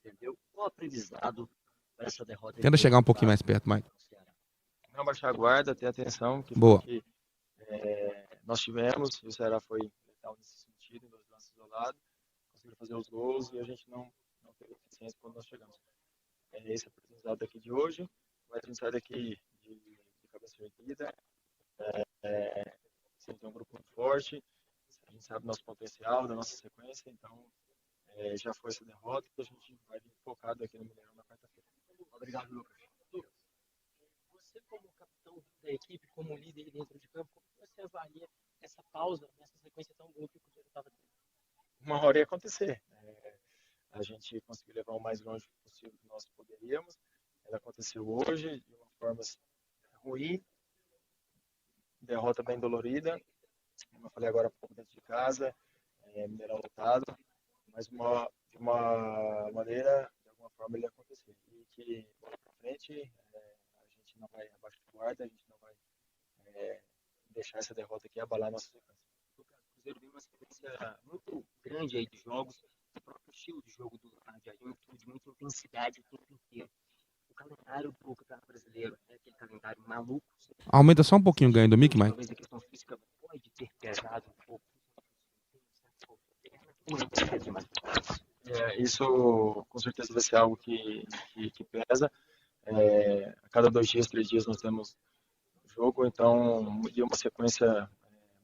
[SPEAKER 18] Entendeu? Qual aprendizado para essa derrota?
[SPEAKER 1] Tenta chegar um pouquinho mais perto, Mike.
[SPEAKER 19] Não baixar a guarda, ter atenção. Que
[SPEAKER 1] boa.
[SPEAKER 19] Que, nós tivemos, e o Ceará foi letal nesse sentido, em 2 lances isolados, conseguiu fazer os gols e a gente não teve eficiência quando nós chegamos. Esse é o aprendizado daqui de hoje. Vai sair daqui de cabeça erguida. Tem um grupo muito forte. A gente sabe do nosso potencial, da nossa sequência, então já foi essa derrota e a gente vai vir focado aqui no Mineirão na quarta-feira.
[SPEAKER 15] Obrigado, Lucas. Você como capitão da equipe, como líder dentro de campo, como você avalia essa pausa, nessa sequência tão boa que o Cruzeiro estava tendo?
[SPEAKER 19] Uma hora ia acontecer. A gente conseguiu levar o mais longe possível que nós poderíamos. Ela aconteceu hoje de uma forma ruim, derrota bem dolorida. Como eu falei agora há pouco, dentro de casa, Mineirão lotado, mas de uma maneira, de alguma forma, ele ia acontecer. E que, bola pra frente, a gente não vai abaixo de guarda, a gente não vai deixar essa derrota aqui abalar a nossa sequência.
[SPEAKER 15] O Cruzeiro vem uma sequência muito grande aí de jogos, o próprio estilo de jogo do Jardim, de muita intensidade o tempo inteiro. O calendário do Campeonato Brasileiro é aquele calendário maluco.
[SPEAKER 1] Aumenta só um pouquinho o ganho do Mickey, Mike.
[SPEAKER 15] Talvez a questão física pode ter pesado um pouco.
[SPEAKER 19] Isso com certeza vai ser algo que pesa. A cada 2 dias, 3 dias nós temos jogo, então é uma sequência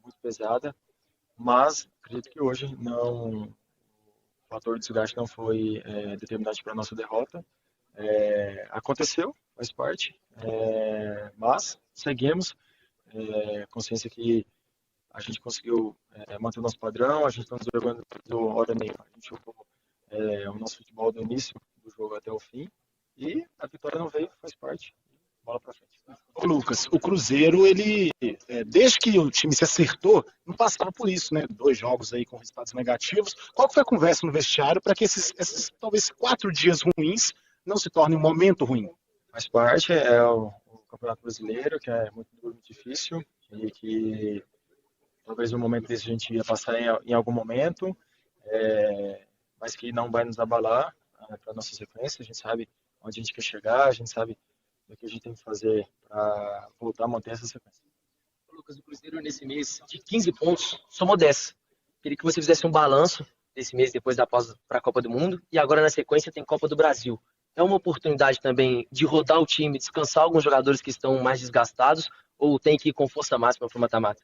[SPEAKER 19] muito pesada, mas acredito que hoje o fator de desgaste não foi determinante para a nossa derrota. Aconteceu, faz parte, mas seguimos, consciência que a gente conseguiu manter o nosso padrão, a gente está jogando hora nenhuma, a gente jogou o nosso futebol do início do jogo até o fim, e a vitória não veio, faz parte, bola para frente.
[SPEAKER 4] Ô Lucas, o Cruzeiro, ele, desde que o time se acertou, não passava por isso, né? 2 jogos aí com resultados negativos. Qual que foi a conversa no vestiário para que esses talvez 4 dias ruins não se tornem um momento ruim?
[SPEAKER 19] Faz parte, é o Campeonato Brasileiro, que é muito duro, muito difícil, e que talvez no momento desse a gente ia passar em algum momento, mas que não vai nos abalar para a nossa sequência. A gente sabe onde a gente quer chegar, a gente sabe o que a gente tem que fazer para voltar a manter essa sequência.
[SPEAKER 15] Lucas, o Cruzeiro nesse mês de 15 pontos somou 10. Queria que você fizesse um balanço desse mês depois da pausa para a Copa do Mundo e agora na sequência tem Copa do Brasil. É uma oportunidade também de rodar o time, descansar alguns jogadores que estão mais desgastados ou tem que ir com força máxima para o mata-mata?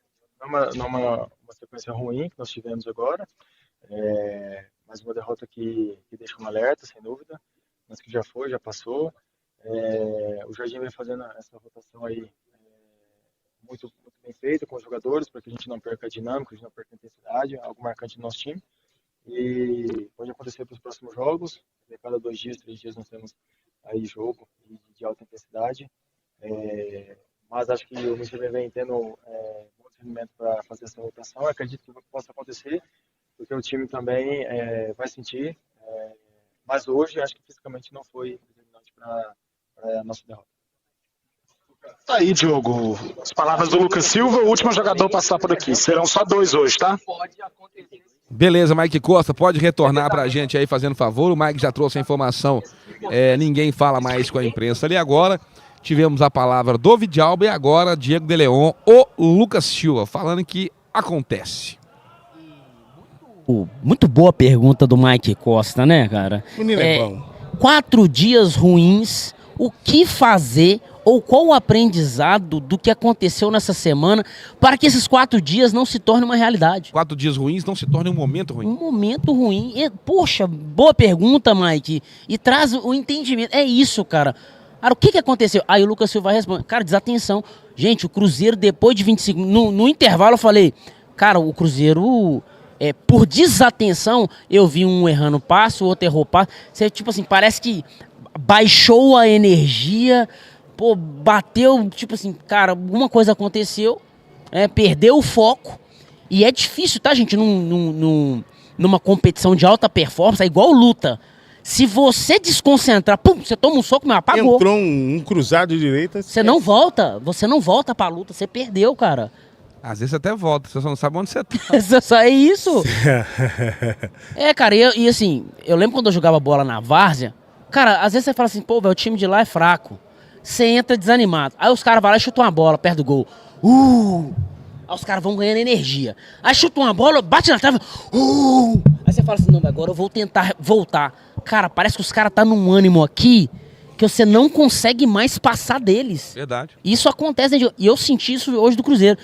[SPEAKER 19] Não é uma sequência ruim que nós tivemos agora, mas uma derrota que deixa um alerta, sem dúvida, mas que já foi, já passou. O Jardim vem fazendo essa rotação aí muito bem feita com os jogadores, para que a gente não perca a dinâmica, a gente não perca a intensidade, algo marcante do nosso time. E pode acontecer para os próximos jogos, a cada 2 dias, 3 dias nós temos aí jogo de alta intensidade. Mas acho que o Mister vem tendo muito rendimento para fazer essa rotação. Eu acredito que possa acontecer, porque o time também vai sentir. Mas hoje acho que fisicamente não foi determinante para a nossa derrota.
[SPEAKER 4] Tá aí, Diogo. As palavras do Lucas Silva, o último jogador a passar por aqui. Serão só 2 hoje, tá?
[SPEAKER 1] Beleza, Mike Costa, pode retornar pra gente aí fazendo favor. O Mike já trouxe a informação. Ninguém fala mais com a imprensa ali agora. Tivemos a palavra do Vidalba e agora Diego de Leon, o Lucas Silva, falando que acontece.
[SPEAKER 3] Muito boa pergunta do Mike Costa, né, cara?
[SPEAKER 2] Menino é bom.
[SPEAKER 3] 4 dias ruins, o que fazer Ou qual o aprendizado do que aconteceu nessa semana para que esses 4 dias não se tornem uma realidade?
[SPEAKER 1] 4 dias ruins não se tornem um momento ruim.
[SPEAKER 3] Um momento ruim. Poxa, boa pergunta, Mike. E traz o entendimento. É isso, cara. Cara, o que aconteceu? Aí o Lucas Silva responde, cara, desatenção. Gente, o Cruzeiro, depois de 25... No intervalo eu falei, cara, o Cruzeiro... por desatenção, eu vi um errando passe, o outro errou passe. Você, tipo assim, parece que baixou a energia, pô, bateu, tipo assim, cara, alguma coisa aconteceu, perdeu o foco. E é difícil, tá, gente? Numa competição de alta performance, é igual luta. Se você desconcentrar, pum, você toma um soco, mas apagou.
[SPEAKER 2] Entrou um cruzado de direita.
[SPEAKER 3] Você não volta pra luta, você perdeu, cara.
[SPEAKER 1] Às vezes você até volta, você só não sabe onde você tá.
[SPEAKER 3] Só é isso. Cara, e assim, eu lembro quando eu jogava bola na várzea, cara, às vezes você fala assim, pô, velho, o time de lá é fraco. Você entra desanimado. Aí os caras vão lá e chutam uma bola perto do gol. Aí os caras vão ganhando energia. Aí chutam uma bola, bate na trave. Aí você fala assim, não, agora eu vou tentar voltar. Cara, parece que os caras tá num ânimo aqui que você não consegue mais passar deles.
[SPEAKER 1] Verdade.
[SPEAKER 3] Isso acontece, e eu senti isso hoje do Cruzeiro.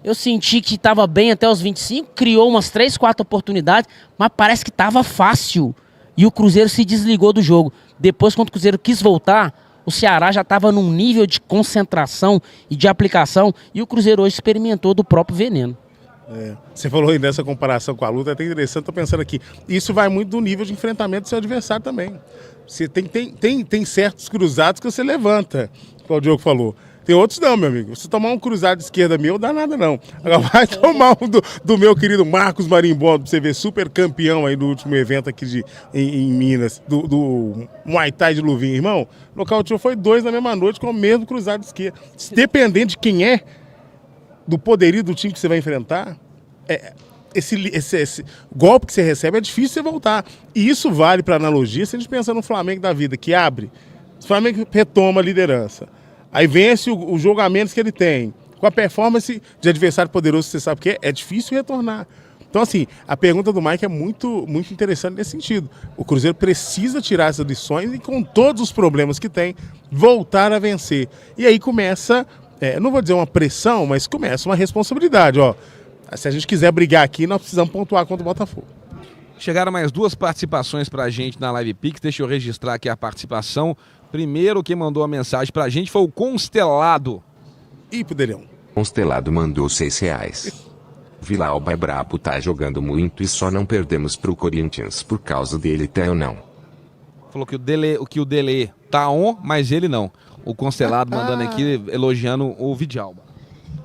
[SPEAKER 3] Eu senti que estava bem até os 25, criou umas 3, 4 oportunidades, mas parece que estava fácil. E o Cruzeiro se desligou do jogo. Depois, quando o Cruzeiro quis voltar, o Ceará já estava num nível de concentração e de aplicação, e o Cruzeiro hoje experimentou do próprio veneno.
[SPEAKER 2] Você falou aí nessa comparação com a luta, é até interessante, estou pensando aqui. Isso vai muito do nível de enfrentamento do seu adversário também. Você tem certos cruzados que você levanta, como o Diogo falou. Tem outros não, meu amigo. Se tomar um cruzado de esquerda meu, dá nada não. Agora vai tomar um do meu querido Marcos Marimbondo, pra você ver, super campeão aí do último evento aqui em Minas, do Muay Thai de Luvinha. Irmão, nocauteou foi 2 na mesma noite com o mesmo cruzado de esquerda. Dependendo de quem é, do poderio do time que você vai enfrentar, esse golpe que você recebe é difícil você voltar. E isso vale para analogia se a gente pensa no Flamengo da vida, que abre, o Flamengo retoma a liderança. Aí vence os julgamentos que ele tem. Com a performance de adversário poderoso, você sabe que é difícil retornar. Então, assim, a pergunta do Mike é muito, muito interessante nesse sentido. O Cruzeiro precisa tirar essas lições e, com todos os problemas que tem, voltar a vencer. E aí começa, não vou dizer uma pressão, mas começa uma responsabilidade. Ó, se a gente quiser brigar aqui, nós precisamos pontuar contra o Botafogo.
[SPEAKER 1] Chegaram mais 2 participações pra gente na Live Pix. Deixa eu registrar aqui a participação. Primeiro, quem mandou a mensagem pra gente foi o Constelado.
[SPEAKER 2] Ih, Poderão.
[SPEAKER 5] Constelado mandou R$6. Vila Alba é brabo, tá jogando muito e só não perdemos pro Corinthians por causa dele, tá ou não?
[SPEAKER 1] Falou que o Dele tá on, mas ele não. O Constelado mandando aqui, elogiando o Vidalba.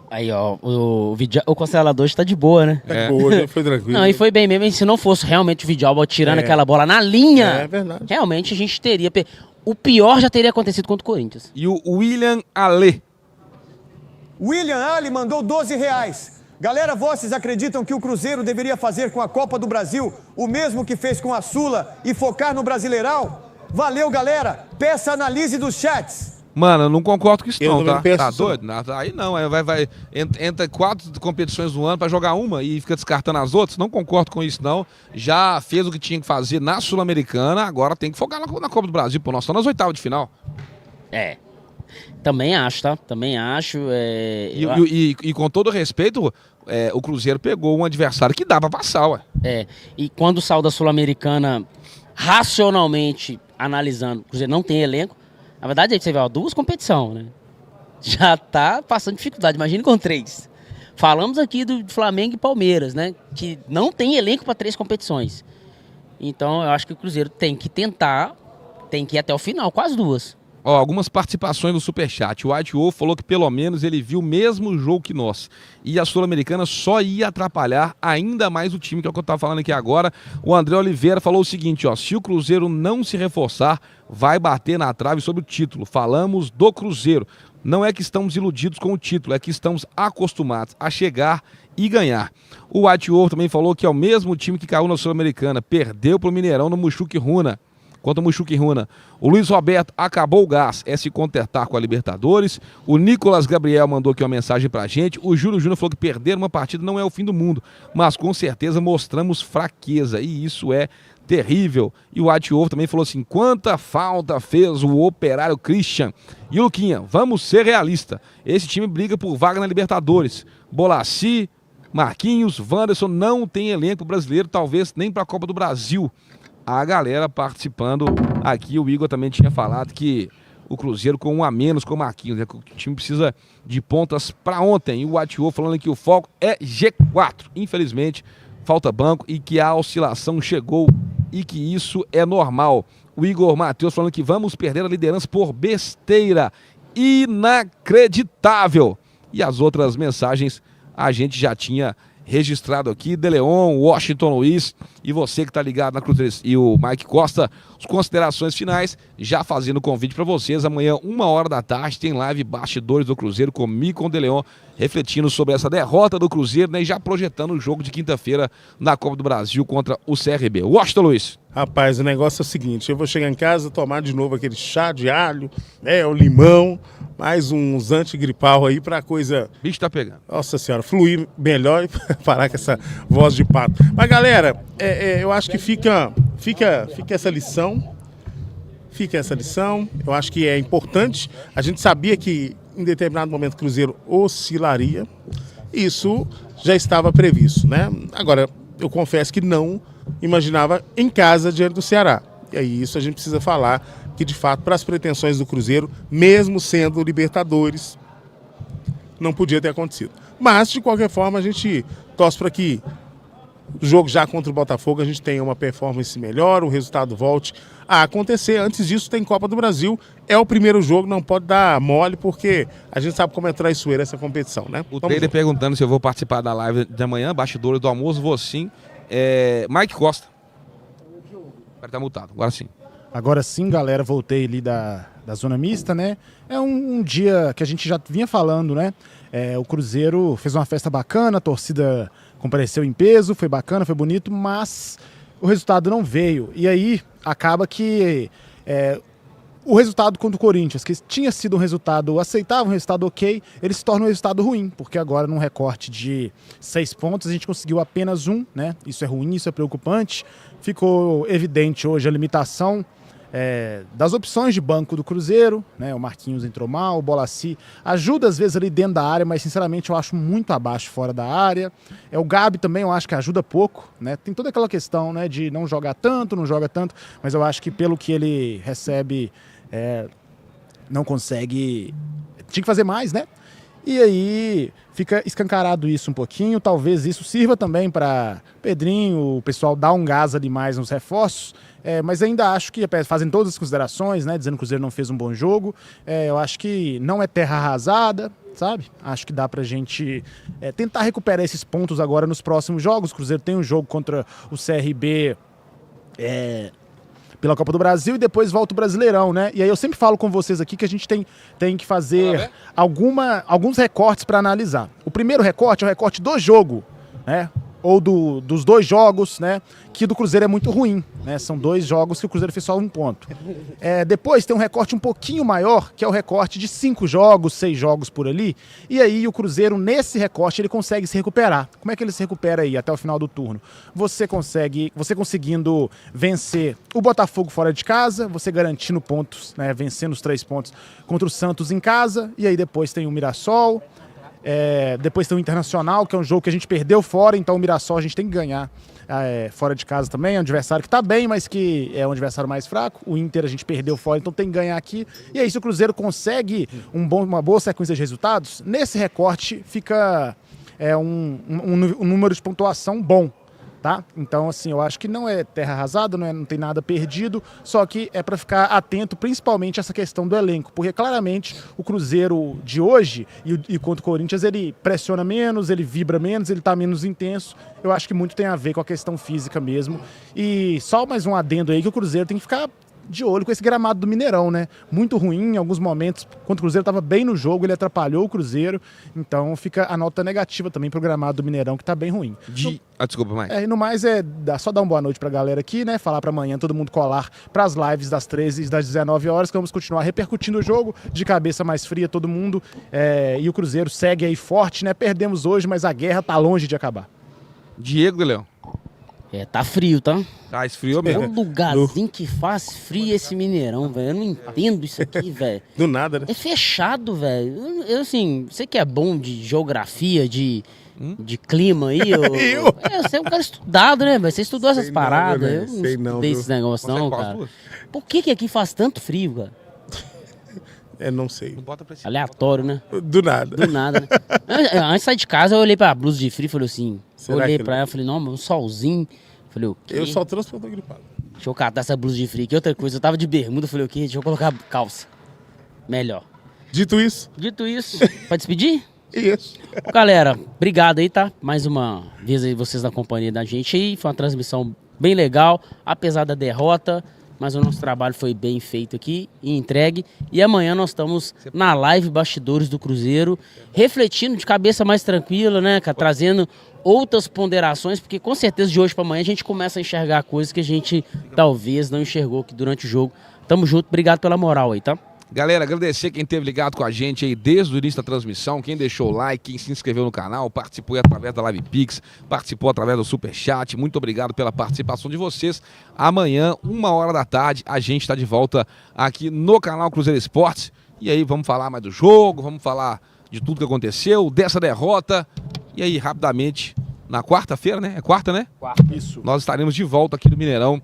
[SPEAKER 3] Aí, ó, o Constelador está de boa, né?
[SPEAKER 2] Hoje foi tranquilo.
[SPEAKER 3] Não, e foi bem mesmo. Se não fosse realmente o Vidalba tirando aquela bola na linha,
[SPEAKER 2] verdade.
[SPEAKER 3] Realmente a gente teria... O pior já teria acontecido contra o Corinthians.
[SPEAKER 1] E o William Ale.
[SPEAKER 20] William Ale mandou R$12. Galera, vocês acreditam que o Cruzeiro deveria fazer com a Copa do Brasil o mesmo que fez com a Sula e focar no Brasileirão? Valeu, galera. Peça analise dos chats.
[SPEAKER 1] Mano, eu não concordo com isso não, tá?
[SPEAKER 2] Tá
[SPEAKER 1] doido? Aí não, entra 4 competições no ano pra jogar uma e fica descartando as outras. Não concordo com isso não. Já fez o que tinha que fazer na Sul-Americana, agora tem que focar na Copa do Brasil, pô. Nós estamos nas 8ª de final.
[SPEAKER 3] Também acho, tá? Também acho.
[SPEAKER 1] E com todo respeito, o Cruzeiro pegou um adversário que dá pra passar, ué.
[SPEAKER 3] E quando saiu da Sul-Americana, racionalmente analisando, o Cruzeiro não tem elenco. Na verdade, você vê, 2 competições, né? Já tá passando dificuldade, imagine com 3. Falamos aqui do Flamengo e Palmeiras, né? Que não tem elenco para 3 competições. Então, eu acho que o Cruzeiro tem que tentar, tem que ir até o final, quase 2.
[SPEAKER 1] Ó, algumas participações no Superchat. O White Wolf falou que pelo menos ele viu o mesmo jogo que nós. E a Sul-Americana só ia atrapalhar ainda mais o time, que é o que eu tava falando aqui agora. O André Oliveira falou o seguinte, ó. Se o Cruzeiro não se reforçar, vai bater na trave sobre o título. Falamos do Cruzeiro. Não é que estamos iludidos com o título, é que estamos acostumados a chegar e ganhar. O White Wolf também falou que é o mesmo time que caiu na Sul-Americana. Perdeu pro Mineirão no Mushuc Runa. Quanto ao Mushuc Runa, o Luiz Roberto acabou o gás, é se contentar com a Libertadores. O Nicolas Gabriel mandou aqui uma mensagem pra gente. O Júlio Júnior falou que perder uma partida não é o fim do mundo, mas com certeza mostramos fraqueza e isso é terrível. E o White Wolf também falou assim, quanta falta fez o Operário Christian. E o Luquinha, vamos ser realistas, esse time briga por vaga na Libertadores. Bolassi, Marquinhos, Wanderson não tem elenco brasileiro, talvez nem para a Copa do Brasil. A galera participando aqui, o Igor também tinha falado que o Cruzeiro com um a menos com o Marquinhos, né? O time precisa de pontas para ontem. E o White Wolf falando que o foco é G4. Infelizmente, falta banco e que a oscilação chegou e que isso é normal. O Igor Matheus falando que vamos perder a liderança por besteira. Inacreditável. E as outras mensagens a gente já tinha registrado aqui. De Leon, Washington Luiz e você que tá ligado na Cruzeiro e o Mike Costa, as considerações finais, já fazendo convite para vocês. Amanhã, 1h da tarde, tem live Bastidores do Cruzeiro comigo e com o De Leon, refletindo sobre essa derrota do Cruzeiro, né, e já projetando o jogo de quinta-feira na Copa do Brasil contra o CRB. Washington Luiz.
[SPEAKER 2] Rapaz, o negócio é o seguinte, eu vou chegar em casa, tomar de novo aquele chá de alho, né, o limão, mais uns antigripal aí pra coisa...
[SPEAKER 1] Bicho tá pegando.
[SPEAKER 2] Nossa senhora, fluir melhor e parar com essa voz de pato. Mas galera, eu acho que fica essa lição, eu acho que é importante, a gente sabia que em determinado momento o Cruzeiro oscilaria, isso já estava previsto, né? Agora, eu confesso que não imaginava em casa diante do Ceará. E aí isso a gente precisa falar que de fato para as pretensões do Cruzeiro, mesmo sendo Libertadores, não podia ter acontecido. Mas de qualquer forma a gente torce para que o jogo já contra o Botafogo a gente tenha uma performance melhor, o resultado volte a acontecer. Antes disso tem Copa do Brasil, é o primeiro jogo, não pode dar mole porque a gente sabe como é traiçoeira essa competição, né?
[SPEAKER 1] O Taylor perguntando se eu vou participar da live de amanhã, bastidores do almoço, vou sim. Mike Costa. Vai estar multado, agora sim.
[SPEAKER 21] Agora sim, galera, voltei ali da zona mista, né? É um dia que a gente já vinha falando, né? O Cruzeiro fez uma festa bacana, a torcida compareceu em peso, foi bacana, foi bonito, mas o resultado não veio. E aí acaba que o resultado contra o Corinthians, que tinha sido um resultado aceitável, um resultado ok, ele se torna um resultado ruim, porque agora num recorte de 6 pontos a gente conseguiu apenas 1, né? Isso é ruim, isso é preocupante. Ficou evidente hoje a limitação das opções de banco do Cruzeiro, né? O Marquinhos entrou mal, o Bolassi ajuda às vezes ali dentro da área, mas sinceramente eu acho muito abaixo fora da área. O Gabi também eu acho que ajuda pouco, né? Tem toda aquela questão, né, de não jogar tanto, não joga tanto, mas eu acho que pelo que ele recebe não consegue, tinha que fazer mais, né? E aí fica escancarado isso um pouquinho, talvez isso sirva também para Pedrinho, o pessoal dar um gás ali mais nos reforços, mas ainda acho que, fazem todas as considerações, né, dizendo que o Cruzeiro não fez um bom jogo, eu acho que não é terra arrasada, sabe? Acho que dá pra gente tentar recuperar esses pontos agora nos próximos jogos. O Cruzeiro tem um jogo contra o CRB pela Copa do Brasil e depois volta o Brasileirão, né? E aí eu sempre falo com vocês aqui que a gente tem que fazer alguns recortes para analisar. O primeiro recorte é o recorte do jogo, né? Ou dos 2 jogos, né? Que do Cruzeiro é muito ruim, né? São 2 jogos que o Cruzeiro fez só 1 ponto. Depois tem um recorte um pouquinho maior, que é o recorte de 5 jogos, 6 jogos por ali. E aí o Cruzeiro, nesse recorte, ele consegue se recuperar. Como é que ele se recupera aí até o final do turno? Você conseguindo vencer o Botafogo fora de casa, você garantindo pontos, né? Vencendo os 3 pontos contra o Santos em casa. E aí depois tem o Mirassol. Depois tem o Internacional, que é um jogo que a gente perdeu fora, então o Mirassol a gente tem que ganhar fora de casa também. É um adversário que está bem, mas que é um adversário mais fraco. O Inter a gente perdeu fora, então tem que ganhar aqui. E aí, se o Cruzeiro consegue uma boa sequência de resultados, nesse recorte fica um número de pontuação bom. Tá? Então, assim, eu acho que não é terra arrasada, não tem nada perdido, só que é para ficar atento principalmente a essa questão do elenco, porque claramente o Cruzeiro de hoje e contra o Corinthians, ele pressiona menos, ele vibra menos, ele tá menos intenso. Eu acho que muito tem a ver com a questão física mesmo. E só mais um adendo aí que o Cruzeiro tem que ficar de olho com esse gramado do Mineirão, né? Muito ruim em alguns momentos. Quando o Cruzeiro estava bem no jogo, ele atrapalhou o Cruzeiro. Então fica a nota negativa também pro gramado do Mineirão, que tá bem ruim.
[SPEAKER 1] Desculpa, Mike.
[SPEAKER 21] E no mais só dar uma boa noite pra galera aqui, né? Falar pra amanhã todo mundo colar pras lives das 13 e das 19 horas, que vamos continuar repercutindo o jogo, de cabeça mais fria todo mundo. E o Cruzeiro segue aí forte, né? Perdemos hoje, mas a guerra tá longe de acabar.
[SPEAKER 1] Diego de Leão.
[SPEAKER 3] Tá frio, tá?
[SPEAKER 1] Tá, esfriou mesmo.
[SPEAKER 3] É um lugarzinho que faz frio esse Mineirão, velho. Eu não entendo isso aqui, velho.
[SPEAKER 2] Do nada, né?
[SPEAKER 3] É fechado, velho. Eu, assim, você que é bom de geografia, de clima aí, você é um cara estudado, né, velho? Você estudou essas paradas.
[SPEAKER 2] Né?
[SPEAKER 3] Eu não estudei esses negócios, não, cara. Por que aqui faz tanto frio, cara?
[SPEAKER 2] Não sei.
[SPEAKER 3] Aleatório, né?
[SPEAKER 2] Do nada.
[SPEAKER 3] Do nada, né? Antes de sair de casa, eu olhei pra blusa de frio e falei assim...
[SPEAKER 2] Será
[SPEAKER 3] olhei
[SPEAKER 2] que
[SPEAKER 3] pra ela e falei, não, um solzinho. Falei, o quê?
[SPEAKER 2] Eu só trouxe pra eu tô gripado.
[SPEAKER 3] Deixa eu catar essa blusa de frio. Que outra coisa, eu tava de bermuda, falei, o quê? Deixa eu colocar calça. Melhor.
[SPEAKER 2] Dito isso,
[SPEAKER 3] pra despedir?
[SPEAKER 2] Isso.
[SPEAKER 3] Galera, obrigado aí, tá? Mais uma vez aí vocês na companhia da gente aí. Foi uma transmissão bem legal, apesar da derrota. Mas o nosso trabalho foi bem feito aqui e entregue. E amanhã nós estamos na live Bastidores do Cruzeiro, refletindo de cabeça mais tranquila, né, cara? Trazendo outras ponderações, porque com certeza de hoje para amanhã a gente começa a enxergar coisas que a gente talvez não enxergou aqui durante o jogo. Tamo junto, obrigado pela moral aí, tá?
[SPEAKER 1] Galera, agradecer quem esteve ligado com a gente aí desde o início da transmissão, quem deixou o like, quem se inscreveu no canal, participou através da Live Pix, participou através do Superchat. Muito obrigado pela participação de vocês. Amanhã, 1h da tarde, a gente está de volta aqui no canal Cruzeiro Esportes. E aí vamos falar mais do jogo, vamos falar de tudo que aconteceu, dessa derrota. E aí, rapidamente, na quarta-feira, né? É quarta, né?
[SPEAKER 3] Quarta.
[SPEAKER 1] Isso. Nós estaremos de volta aqui no Mineirão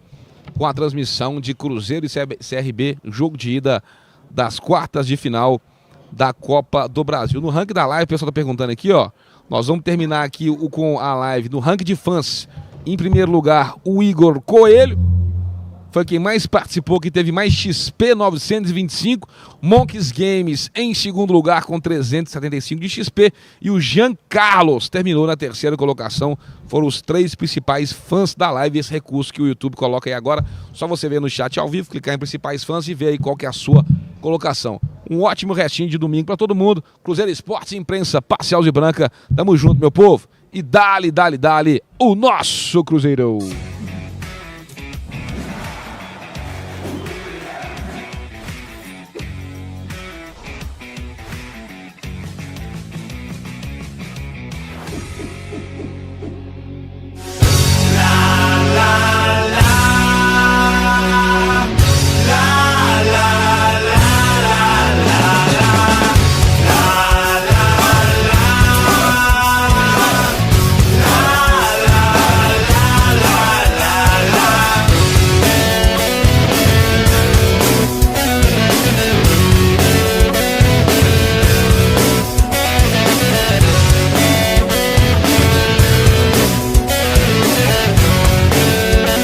[SPEAKER 1] com a transmissão de Cruzeiro e CRB, jogo de ida das quartas de final da Copa do Brasil. No ranking da live, o pessoal tá perguntando aqui, ó. Nós vamos terminar aqui com a live no ranking de fãs. Em primeiro lugar, o Igor Coelho. Foi quem mais participou, que teve mais XP, 925. Monks Games em segundo lugar com 375 de XP. E o Jean Carlos terminou na terceira colocação. Foram os 3 principais fãs da live. Esse recurso que o YouTube coloca aí agora. Só você ver no chat ao vivo, clicar em principais fãs e ver aí qual que é a sua colocação. Um ótimo restinho de domingo para todo mundo. Cruzeiro Esportes, imprensa parcial de branca. Tamo junto, meu povo. E dale, o nosso Cruzeirão.